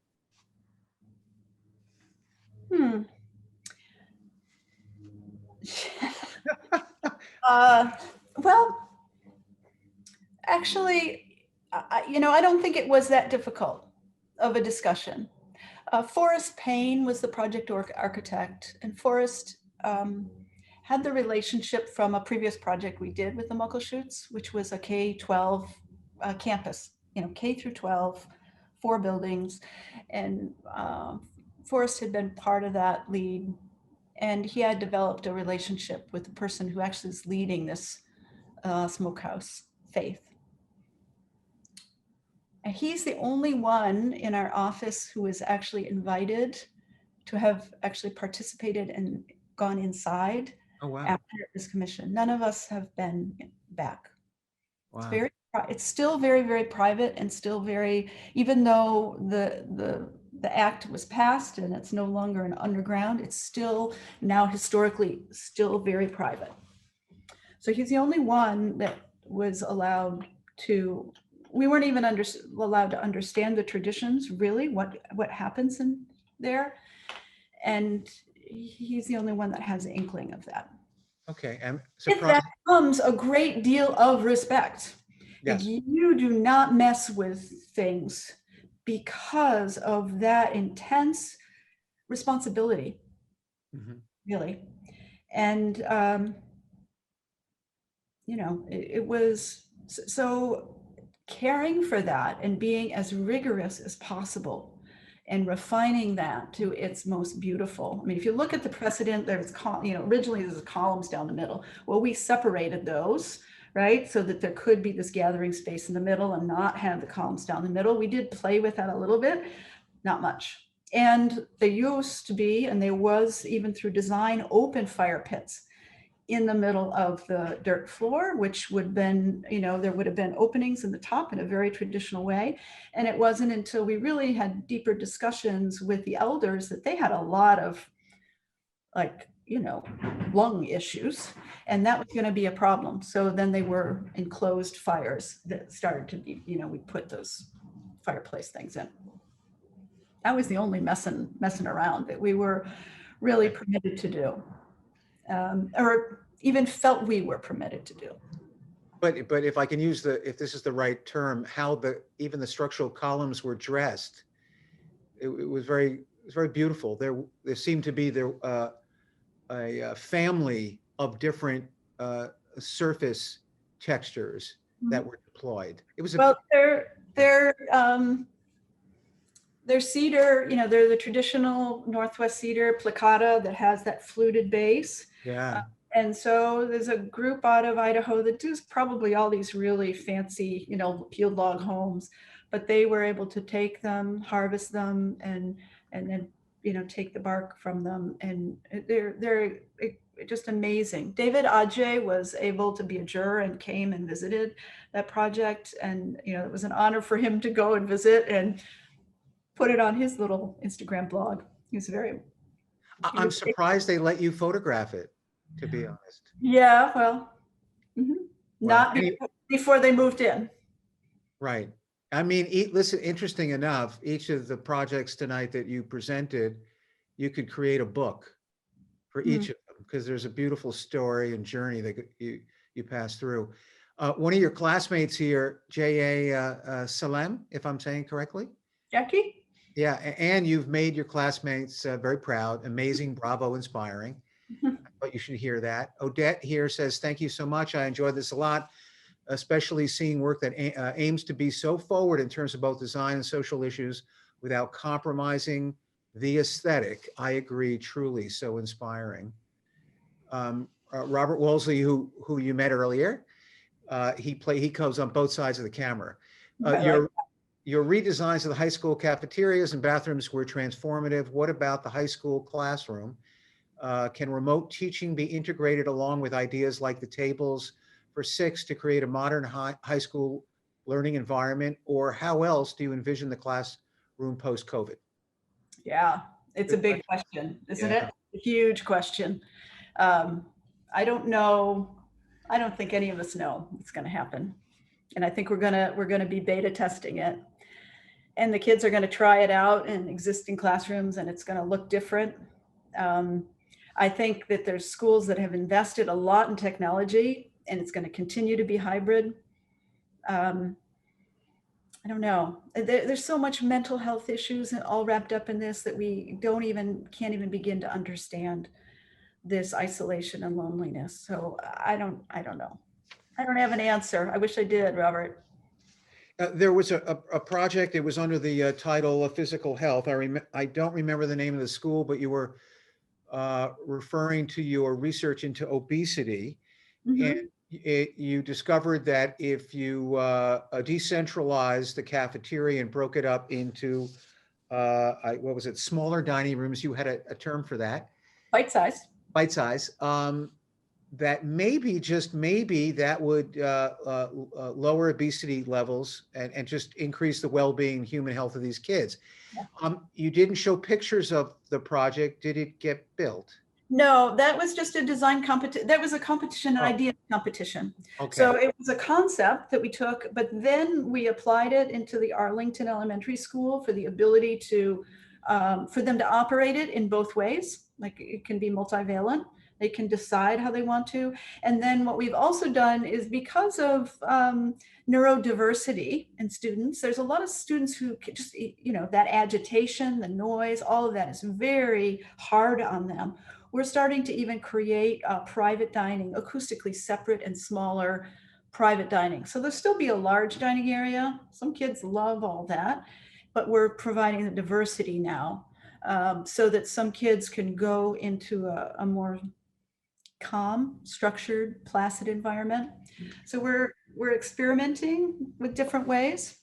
Well, actually, I don't think it was that difficult of a discussion. Forrest Payne was the project architect, and Forrest had the relationship from a previous project we did with the Muckleshoots, which was a K-12 campus, K through 12, 4 buildings. And Forrest had been part of that lead, and he had developed a relationship with the person who actually is leading this smokehouse, Faith. And he's the only one in our office who was actually invited to have actually participated and gone inside. Oh, wow. After it was commissioned. None of us have been back. Wow. It's still very, very private, and still very, even though the act was passed and it's no longer an underground, it's still now historically still very private. So he's the only one that was allowed to, we weren't even allowed to understand the traditions, really, what happens in there. And he's the only one that has an inkling of that. Okay. If that comes a great deal of respect. Yes. You do not mess with things because of that intense responsibility, really. And, it was so caring for that and being as rigorous as possible and refining that to its most beautiful. I mean, if you look at the precedent, there's, originally there's columns down the middle. Well, we separated those, right? So that there could be this gathering space in the middle and not have the columns down the middle. We did play with that a little bit, not much. And there used to be, and there was even through design, open fire pits in the middle of the dirt floor, which would have been, there would have been openings in the top in a very traditional way. And it wasn't until we really had deeper discussions with the elders that they had a lot of lung issues, and that was going to be a problem. So then they were enclosed fires that started to be, we put those fireplace things in. That was the only messing around that we were really permitted to do. Or even felt we were permitted to do. But if I can use if this is the right term, how even the structural columns were dressed, it was very beautiful. There seemed to be a family of different surface textures that were deployed. It was they're cedar, they're the traditional Northwest cedar plicata that has that fluted base. Yeah. And so there's a group out of Idaho that does probably all these really fancy, peeled log homes, but they were able to take them, harvest them, and then, take the bark from them. And they're just amazing. David Ajay was able to be a juror and came and visited that project. And, it was an honor for him to go and visit and put it on his little Instagram blog. I'm surprised they let you photograph it, to be honest. Yeah, well, not before they moved in. Right. I mean, listen, interesting enough, each of the projects tonight that you presented, you could create a book for each of them, because there's a beautiful story and journey that you pass through. One of your classmates here, J.A. Salem, if I'm saying correctly. Jackie? Yeah, and you've made your classmates very proud, amazing, bravo, inspiring. But you should hear that. Odette here says, thank you so much. I enjoyed this a lot, especially seeing work that aims to be so forward in terms of both design and social issues without compromising the aesthetic. I agree, truly so inspiring. Robert Wolseley, who you met earlier, he comes on both sides of the camera. Your redesigns of the high school cafeterias and bathrooms were transformative. What about the high school classroom? Can remote teaching be integrated along with ideas like the tables for 6 to create a modern high school learning environment? Or how else do you envision the classroom post-COVID? Yeah, it's a big question, isn't it? A huge question. I don't know. I don't think any of us know what's going to happen. And I think we're going to be beta testing it. And the kids are going to try it out in existing classrooms, and it's going to look different. I think that there's schools that have invested a lot in technology, and it's going to continue to be hybrid. I don't know. There's so much mental health issues and all wrapped up in this that we can't even begin to understand this isolation and loneliness. So I don't know. I don't have an answer. I wish I did, Robert. There was a project, it was under the title of physical health. I don't remember the name of the school, but you were referring to your research into obesity. And you discovered that if you decentralized the cafeteria and broke it up into, what was it, smaller dining rooms, you had a term for that. Bite size. Bite size. That maybe, just maybe, that would lower obesity levels and just increase the well-being, human health of these kids. Yeah. You didn't show pictures of the project. Did it get built? No, that was just a design competition. That was a competition, an idea competition. Okay. So it was a concept that we took, but then we applied it into the Arlington Elementary School for the ability to, for them to operate it in both ways. Like it can be multivalent. They can decide how they want to. And then what we've also done is, because of neurodiversity in students, there's a lot of students who just, that agitation, the noise, all of that is very hard on them. We're starting to even create private dining, acoustically separate and smaller private dining. So there'll still be a large dining area. Some kids love all that, but we're providing the diversity now so that some kids can go into a more calm, structured, placid environment. So we're experimenting with different ways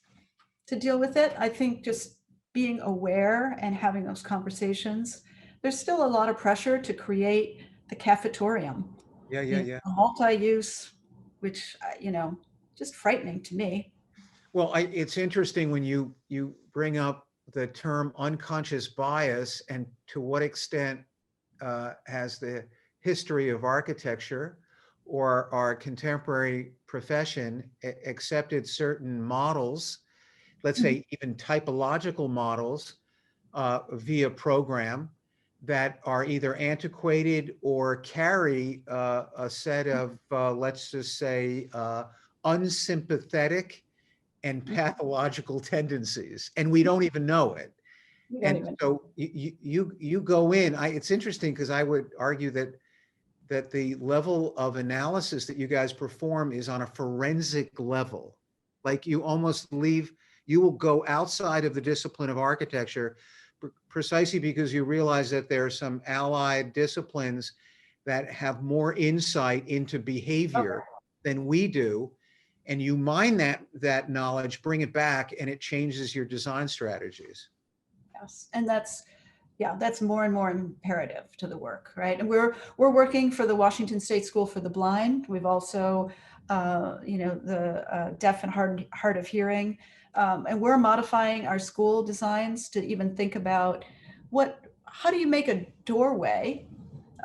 to deal with it. I think just being aware and having those conversations. There's still a lot of pressure to create the cafetorium, Yeah, you yeah, know, yeah. multi-use, which, just frightening to me. Well, it's interesting when you bring up the term unconscious bias and to what extent has the history of architecture or our contemporary profession accepted certain models, let's Mhm. say even typological models via program that are either antiquated or carry a set of, let's just say, unsympathetic and pathological tendencies, and we don't even know it. We don't And even. so you go in. It's interesting because I would argue that the level of analysis that you guys perform is on a forensic level. Like you almost leave, you will go outside of the discipline of architecture precisely because you realize that there are some allied disciplines that have more insight into behavior than we do. And you mine that knowledge, bring it back, and it changes your design strategies. Yes, and that's more and more imperative to the work, right? And we're working for the Washington State School for the Blind. We've also, the deaf and hard of hearing, and we're modifying our school designs to even think about how do you make a doorway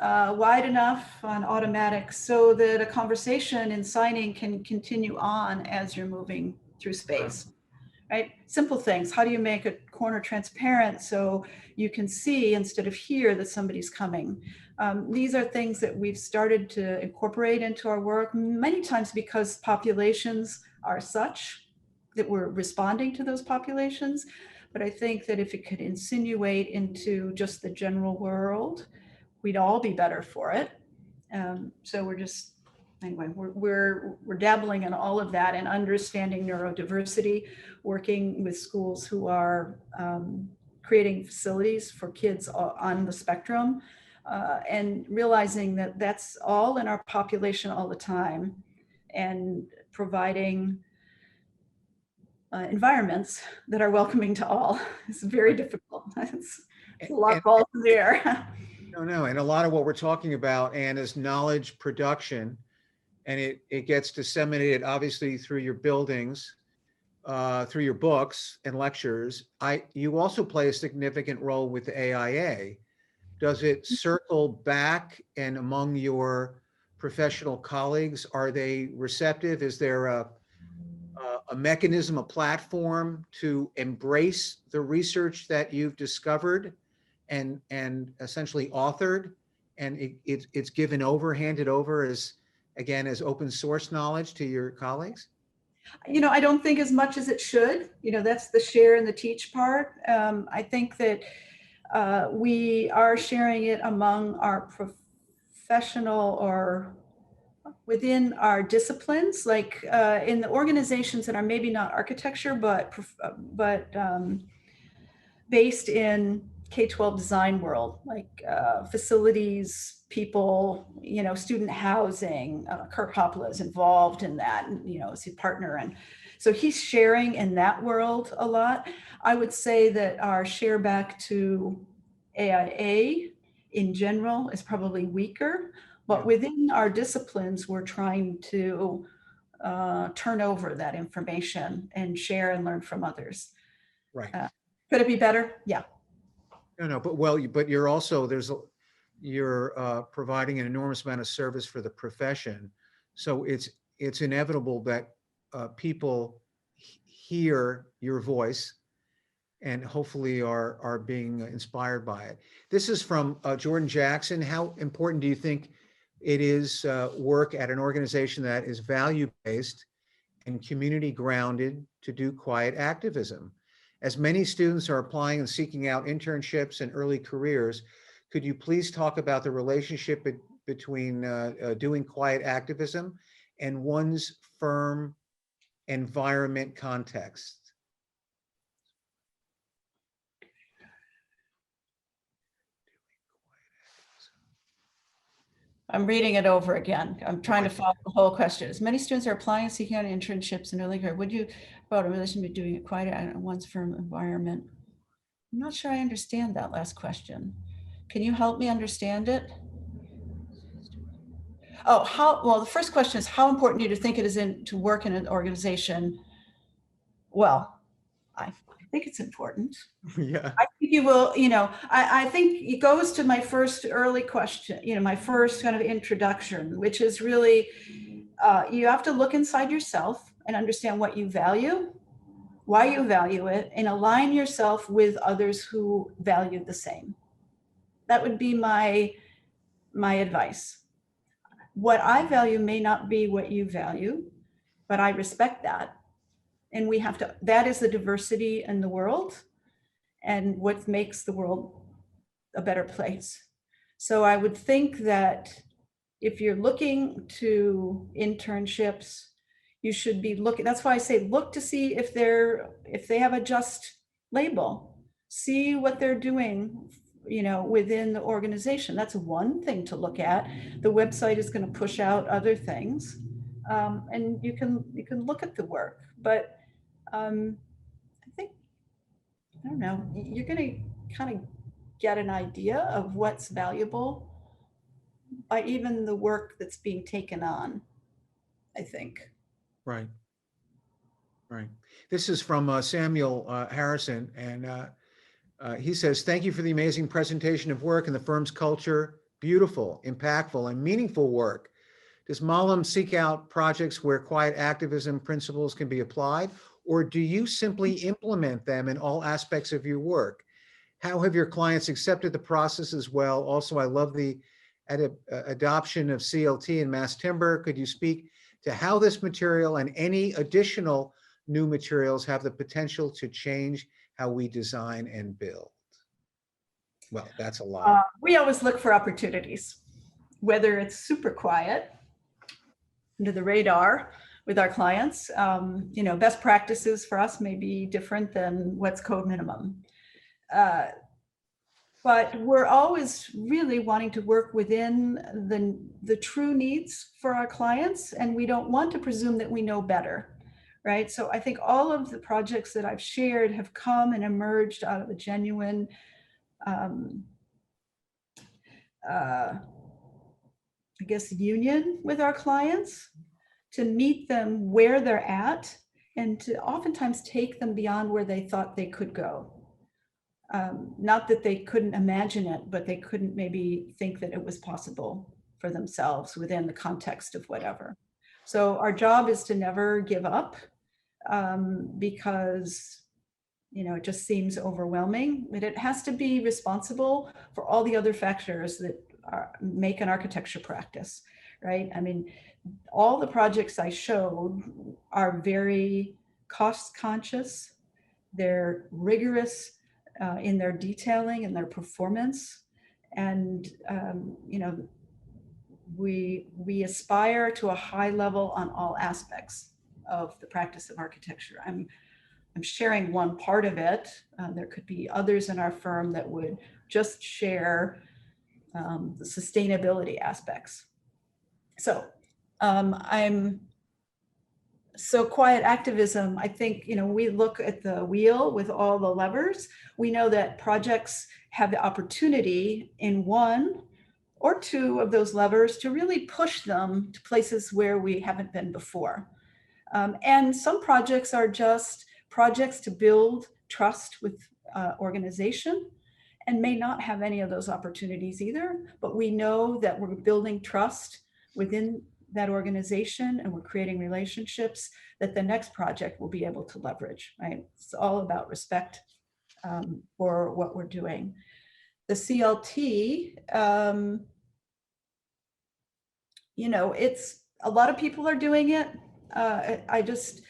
wide enough on automatic so that a conversation in signing can continue on as you're moving through space. Right? Simple things. How do you make a corner transparent so you can see instead of hear that somebody's coming? These are things that we've started to incorporate into our work, many times because populations are such that we're responding to those populations. But I think that if it could insinuate into just the general world, we'd all be better for it. So we're dabbling in all of that and understanding neurodiversity, working with schools who are creating facilities for kids on the spectrum, and realizing that that's all in our population all the time, and providing environments that are welcoming to all. It's very difficult. It's a lot of balls in the air. No, and a lot of what we're talking about, Anne, is knowledge production, and it gets disseminated obviously through your buildings, through your books and lectures. You also play a significant role with the AIA. Does it circle back and among your professional colleagues? Are they receptive? Is there a mechanism, a platform to embrace the research that you've discovered and essentially authored, and it's given over, handed over as, again, as open source knowledge to your colleagues? I don't think as much as it should. That's the share and the teach part. I think that we are sharing it among our professional or within our disciplines, like in the organizations that are maybe not architecture, but based in K-12 design world, like facilities, people, student housing. Kirk Hopla is involved in that, and, is a partner. And so he's sharing in that world a lot. I would say that our share back to AIA in general is probably weaker, but within our disciplines, we're trying to turn over that information and share and learn from others. Right. Could it be better? Yeah. No, but you're also, you're providing an enormous amount of service for the profession. So it's inevitable that people hear your voice and hopefully are being inspired by it. This is from Jordan Jackson. How important do you think it is work at an organization that is value-based and community grounded to do quiet activism? As many students are applying and seeking out internships and early careers, could you please talk about the relationship between doing quiet activism and one's firm environment context? I'm reading it over again. I'm trying to follow the whole question. As many students are applying and seeking out internships in early career, would you, about a relation to doing it quite at one's firm environment? I'm not sure I understand that last question. Can you help me understand it? Oh, well, the first question is how important do you think it is to work in an organization? Well, I think it's important. Yeah. I think you will, I think it goes to my first early question, my first kind of introduction, which is really, you have to look inside yourself and understand what you value, why you value it, and align yourself with others who value the same. That would be my advice. What I value may not be what you value, but I respect that. And we have to, that is the diversity in the world and what makes the world a better place. So I would think that if you're looking to internships, you should be looking, that's why I say look to see if they have a just label, see what they're doing, within the organization. That's one thing to look at. The website is going to push out other things, and you can look at the work. But I think, I don't know, you're going to kind of get an idea of what's valuable by even the work that's being taken on, I think. Right. Right. This is from Samuel Harrison, and he says, thank you for the amazing presentation of work and the firm's culture. Beautiful, impactful, and meaningful work. Does Malen seek out projects where quiet activism principles can be applied, or do you simply implement them in all aspects of your work? How have your clients accepted the process as well? Also, I love the adoption of CLT in mass timber. Could you speak to how this material and any additional new materials have the potential to change how we design and build? Well, that's a lot. We always look for opportunities, whether it's super quiet, under the radar with our clients. Best practices for us may be different than what's code minimum. But we're always really wanting to work within the true needs for our clients, and we don't want to presume that we know better, right? So I think all of the projects that I've shared have come and emerged out of a genuine union with our clients to meet them where they're at and to oftentimes take them beyond where they thought they could go. Not that they couldn't imagine it, but they couldn't maybe think that it was possible for themselves within the context of whatever. So our job is to never give up because, it just seems overwhelming, but it has to be responsible for all the other factors that make an architecture practice, right? I mean, all the projects I showed are very cost conscious. They're rigorous in their detailing and their performance. And, we aspire to a high level on all aspects of the practice of architecture. I'm sharing one part of it. There could be others in our firm that would just share the sustainability aspects. So so quiet activism, I think, we look at the wheel with all the levers. We know that projects have the opportunity in one or two of those levers to really push them to places where we haven't been before. And some projects are just projects to build trust with organization and may not have any of those opportunities either, but we know that we're building trust within that organization and we're creating relationships that the next project will be able to leverage, right? It's all about respect for what we're doing. The CLT, it's a lot of people are doing it. I just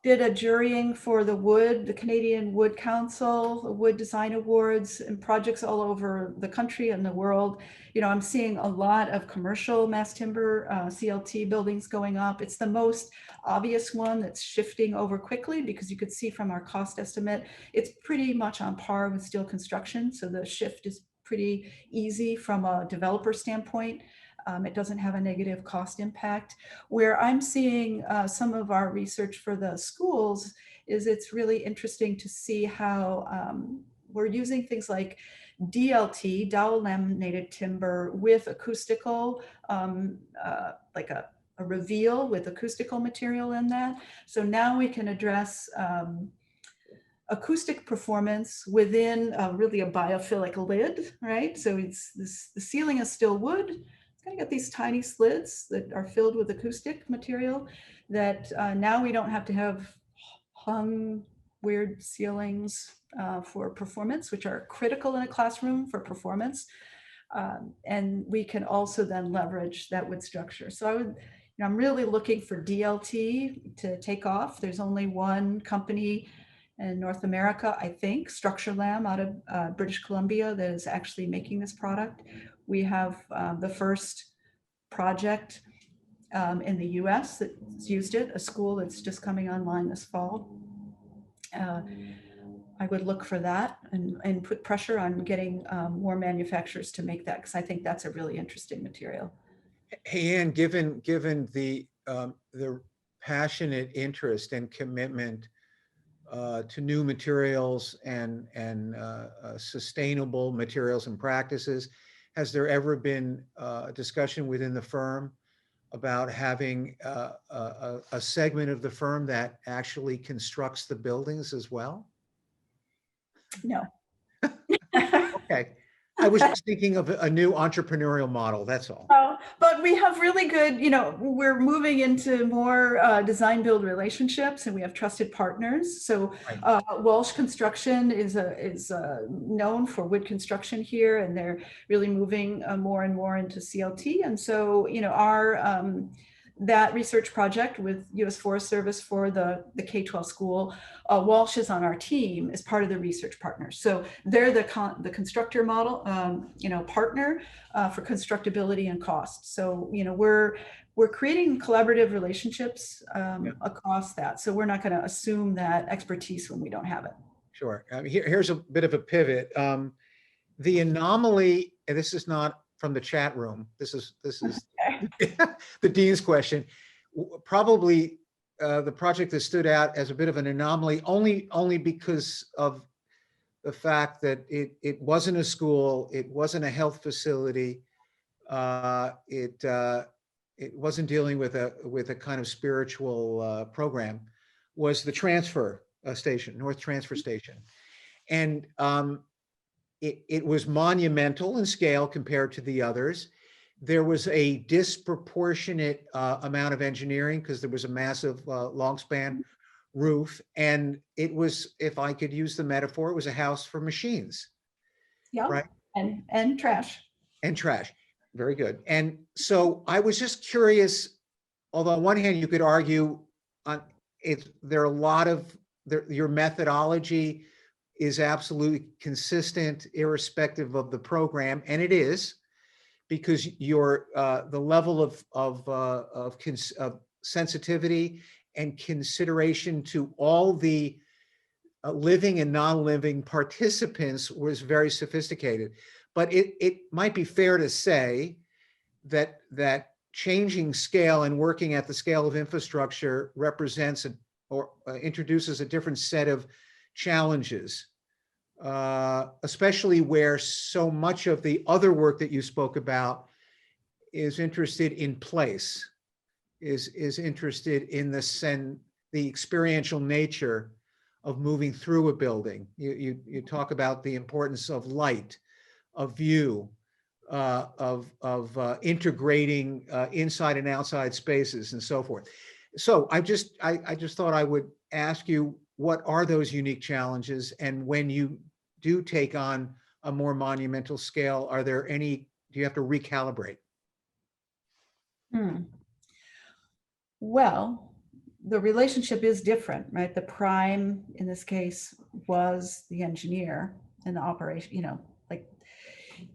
did a jurying for the Canadian Wood Council, the Wood Design Awards, and projects all over the country and the world. I'm seeing a lot of commercial mass timber CLT buildings going up. It's the most obvious one that's shifting over quickly because you could see from our cost estimate, it's pretty much on par with steel construction. So the shift is pretty easy from a developer standpoint. It doesn't have a negative cost impact. Where I'm seeing some of our research for the schools is it's really interesting to see how we're using things like DLT, dowel laminated timber, with acoustical, like a reveal with acoustical material in that. So now we can address acoustic performance within really a biophilic lid, right? So it's this, the ceiling is still wood. It's kind of got these tiny slits that are filled with acoustic material that now we don't have to have hung weird ceilings for performance, which are critical in a classroom for performance. And we can also then leverage that wood structure. So I would, I'm really looking for DLT to take off. There's only one company in North America, I think, Structure Lam out of British Columbia, that is actually making this product. We have the first project in the US that's used it, a school that's just coming online this fall. I would look for that and put pressure on getting more manufacturers to make that, because I think that's a really interesting material. Hey, Ann, given the passionate interest and commitment to new materials and sustainable materials and practices, has there ever been a discussion within the firm about having a segment of the firm that actually constructs the buildings as well? No. Okay. I was just thinking of a new entrepreneurial model, that's all. But we have really good, we're moving into more design build relationships, and we have trusted partners. So Right. Walsh Construction is known for wood construction here, and they're really moving more and more into CLT. And so, our that research project with U.S. Forest Service for the K-12 school, Walsh is on our team as part of the research partners. So they're the constructor model, partner for constructability and cost. So we're creating collaborative relationships across that. So we're not going to assume that expertise when we don't have it. Sure. Here's a bit of a pivot. The anomaly, and this is not from the chat room. This is the dean's question. Probably the project that stood out as a bit of an anomaly only because of the fact that it wasn't a school, it wasn't a health facility, it wasn't dealing with a kind of spiritual program, was the transfer station, North Transfer Station, and it was monumental in scale compared to the others. There was a disproportionate amount of engineering because there was a massive long span roof, and it was, if I could use the metaphor, it was a house for machines. Yeah, right. And trash. And trash. Very good. And so I was just curious, although on one hand you could argue there are a lot of your methodology is absolutely consistent irrespective of the program, and it is, because your the level of sensitivity and consideration to all the living and non-living participants was very sophisticated. But it might be fair to say that changing scale and working at the scale of infrastructure represents or introduces a different set of challenges, especially where so much of the other work that you spoke about is interested in place, is interested in the experiential nature of moving through a building. You talk about the importance of light, of view, of integrating inside and outside spaces and so forth. So I just thought I would ask you, what are those unique challenges? And when you do take on a more monumental scale, are there any, do you have to recalibrate? Well, the relationship is different, right? The prime in this case was the engineer and the operation, like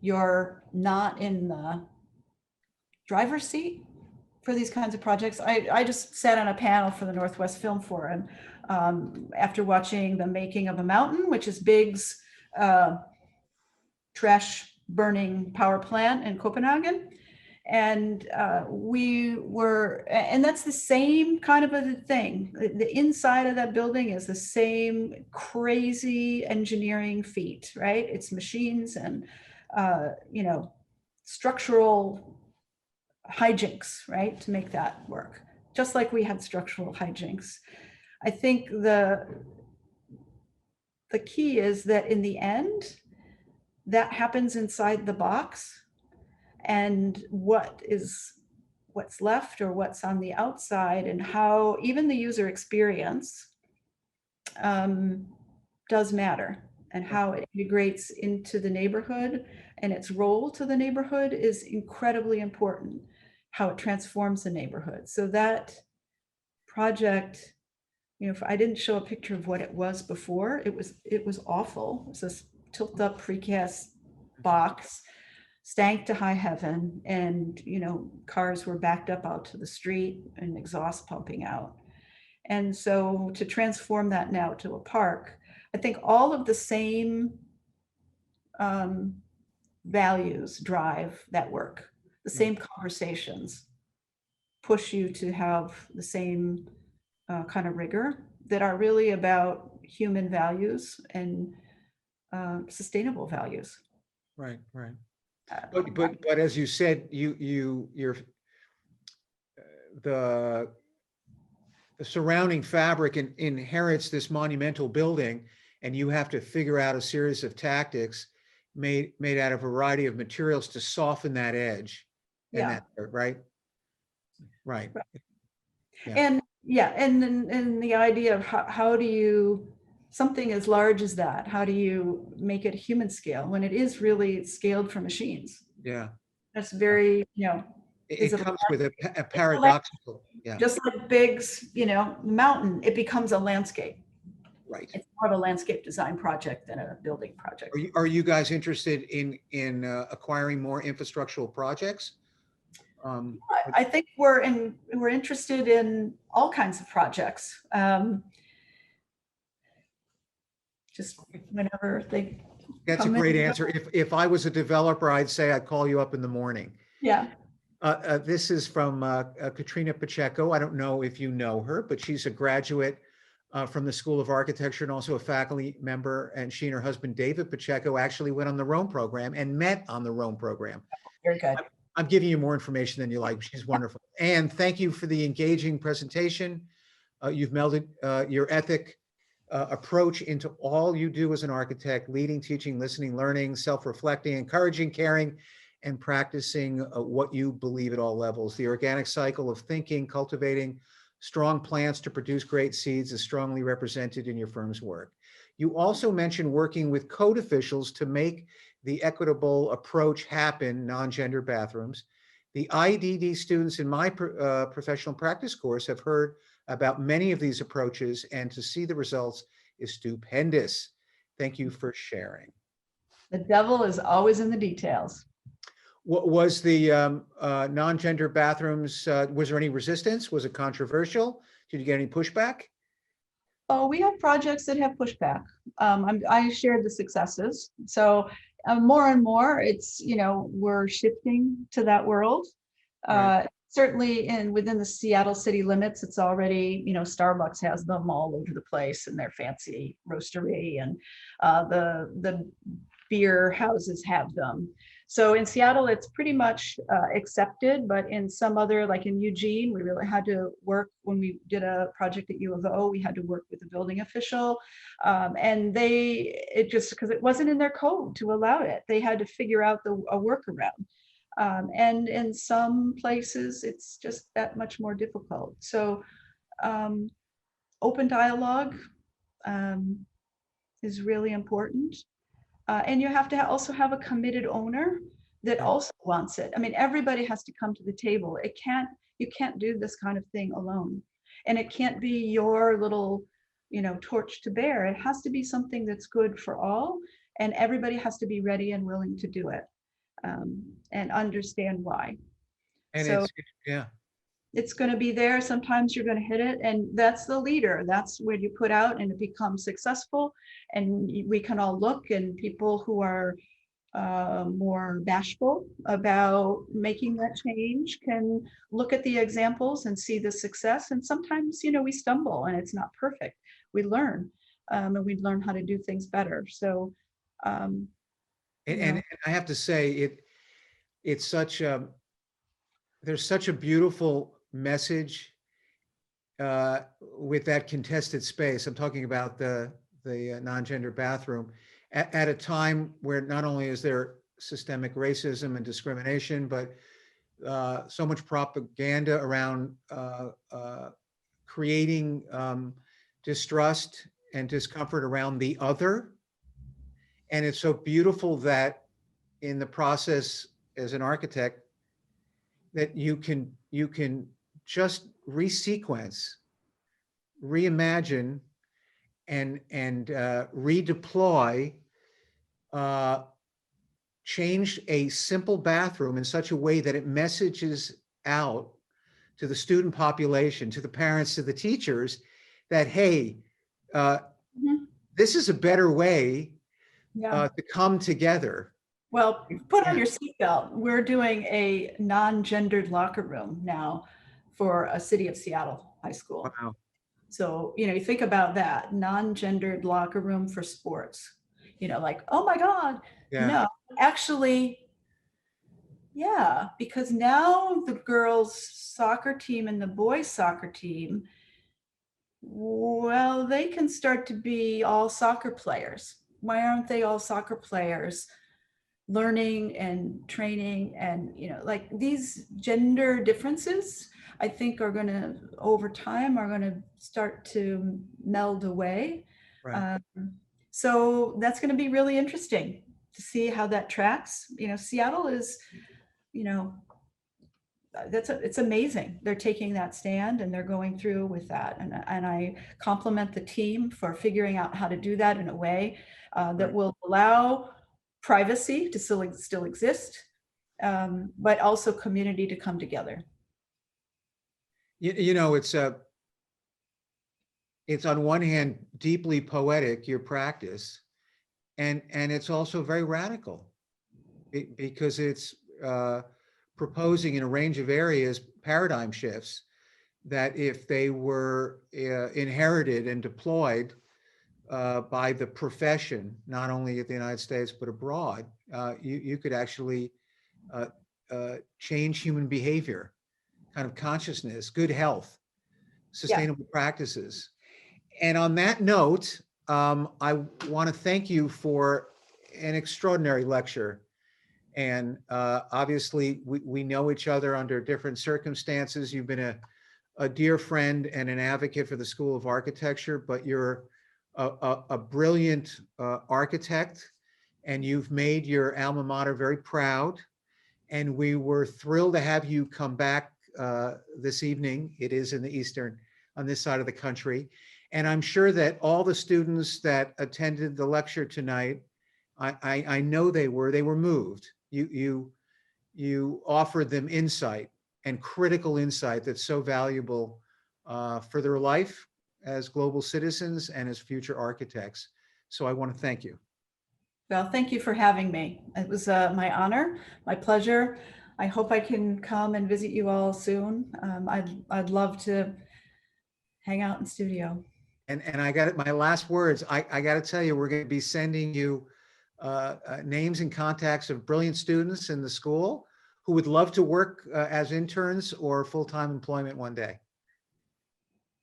you're not in the driver's seat for these kinds of projects. I just sat on a panel for the Northwest Film Forum after watching The Making of a Mountain, which is Big's trash burning power plant in Copenhagen. And and that's the same kind of a thing. The inside of that building is the same crazy engineering feat, right? It's machines and, structural hijinks, right? To make that work, just like we had structural hijinks. I think the key is that in the end, that happens inside the box, and what's left or what's on the outside, and how even the user experience does matter, and how it integrates into the neighborhood and its role to the neighborhood is incredibly important, how it transforms the neighborhood. So that project, if I didn't show a picture of what it was before, it was awful. It was this tilt up precast box, stank to high heaven, and cars were backed up out to the street and exhaust pumping out. And so to transform that now to a park, I think all of the same values drive that work. The same conversations push you to have the same kind of rigor that are really about human values and sustainable values. Right. But as you said, the surrounding fabric inherits this monumental building, and you have to figure out a series of tactics made out of a variety of materials to soften that edge. And right. Yeah. And the idea of how do you, something as large as that, how do you make it human scale when it is really scaled for machines? Yeah. That's very, it comes with a paradoxical, just like Big's, mountain, it becomes a landscape. Right. It's more of a landscape design project than a building project. Are you guys interested in acquiring more infrastructural projects? I think we're interested in all kinds of projects. Just whenever they. That's a great answer. If I was a developer, I'd say I'd call you up in the morning. Yeah. This is from Katrina Pacheco. I don't know if you know her, but she's a graduate from the School of Architecture and also a faculty member. And she and her husband, David Pacheco, actually went on the Rome program and met on the Rome program. Very good. I'm giving you more information than you like. She's wonderful. And thank you for the engaging presentation. You've melded your ethic approach into all you do as an architect: leading, teaching, listening, learning, self-reflecting, encouraging, caring, and practicing what you believe at all levels. The organic cycle of thinking, cultivating strong plants to produce great seeds is strongly represented in your firm's work. You also mentioned working with code officials to make the equitable approach happen, non-gender bathrooms. The IDD students in my professional practice course have heard about many of these approaches, and to see the results is stupendous. Thank you for sharing. The devil is always in the details. What was the non-gender bathrooms? Was there any resistance? Was it controversial? Did you get any pushback? Oh, we have projects that have pushback. I shared the successes. So more and more, it's, we're shifting to that world. Right. Certainly within the Seattle city limits, it's already, Starbucks has them all over the place in their fancy roastery, and the beer houses have them. So in Seattle, it's pretty much accepted, but in some other, like in Eugene, we really had to work, when we did a project at U of O, we had to work with the building official, and because it wasn't in their code to allow it, they had to figure out a workaround. And in some places, it's just that much more difficult. So open dialogue is really important. And you have to also have a committed owner that also wants it. I mean, everybody has to come to the table. You can't do this kind of thing alone. And it can't be your little, torch to bear. It has to be something that's good for all, and everybody has to be ready and willing to do it, and understand why. And so it's going to be there. Sometimes you're going to hit it, and that's the leader. That's where you put out, and it becomes successful, and we can all look, and people who are more bashful about making that change can look at the examples and see the success. And sometimes, we stumble and it's not perfect. We learn, and we learn how to do things better. So, And I have to say, it's such a, there's such a beautiful message with that contested space. I'm talking about the non-gender bathroom at a time where not only is there systemic racism and discrimination, but so much propaganda around creating distrust and discomfort around the other. And it's so beautiful that in the process as an architect, that you can just resequence, reimagine, and redeploy, change a simple bathroom in such a way that it messages out to the student population, to the parents, to the teachers, that, hey, this is a better way to come together. Well, put on your seatbelt. We're doing a non-gendered locker room now for a City of Seattle high school. Wow. So, you think about that, non-gendered locker room for sports, like, oh my God, Yeah. no, actually, yeah, because now the girls' soccer team and the boys' soccer team, well, they can start to be all soccer players. Why aren't they all soccer players? Learning and training, and like these gender differences, I think are going to, over time, are going to start to meld away. Right. So that's going to be really interesting to see how that tracks. Seattle is, it's amazing. They're taking that stand and they're going through with that. And I compliment the team for figuring out how to do that in a way that will allow privacy to still exist, but also community to come together. It's on one hand deeply poetic, your practice, and it's also very radical, because it's proposing in a range of areas paradigm shifts that, if they were inherited and deployed by the profession, not only in the United States but abroad, you could actually change human behavior, kind of consciousness, good health, sustainable practices. And on that note, I want to thank you for an extraordinary lecture. And obviously, we know each other under different circumstances. You've been a dear friend and an advocate for the School of Architecture, but you're a brilliant architect, and you've made your alma mater very proud. And we were thrilled to have you come back this evening. It is in the Eastern, on this side of the country. And I'm sure that all the students that attended the lecture tonight, I know they were moved. You offered them insight, and critical insight that's so valuable for their life as global citizens and as future architects. So I want to thank you. Well, thank you for having me. It was my honor, my pleasure. I hope I can come and visit you all soon. I'd love to hang out in studio. And I got it. My last words. I got to tell you, we're going to be sending you names and contacts of brilliant students in the school who would love to work as interns or full-time employment one day.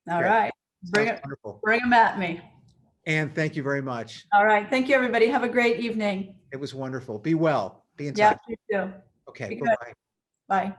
All right, bring them at me. And thank you very much. All right, thank you, everybody. Have a great evening. It was wonderful. Be well. Be in touch. Yeah, you too. Okay. Bye-bye. Bye.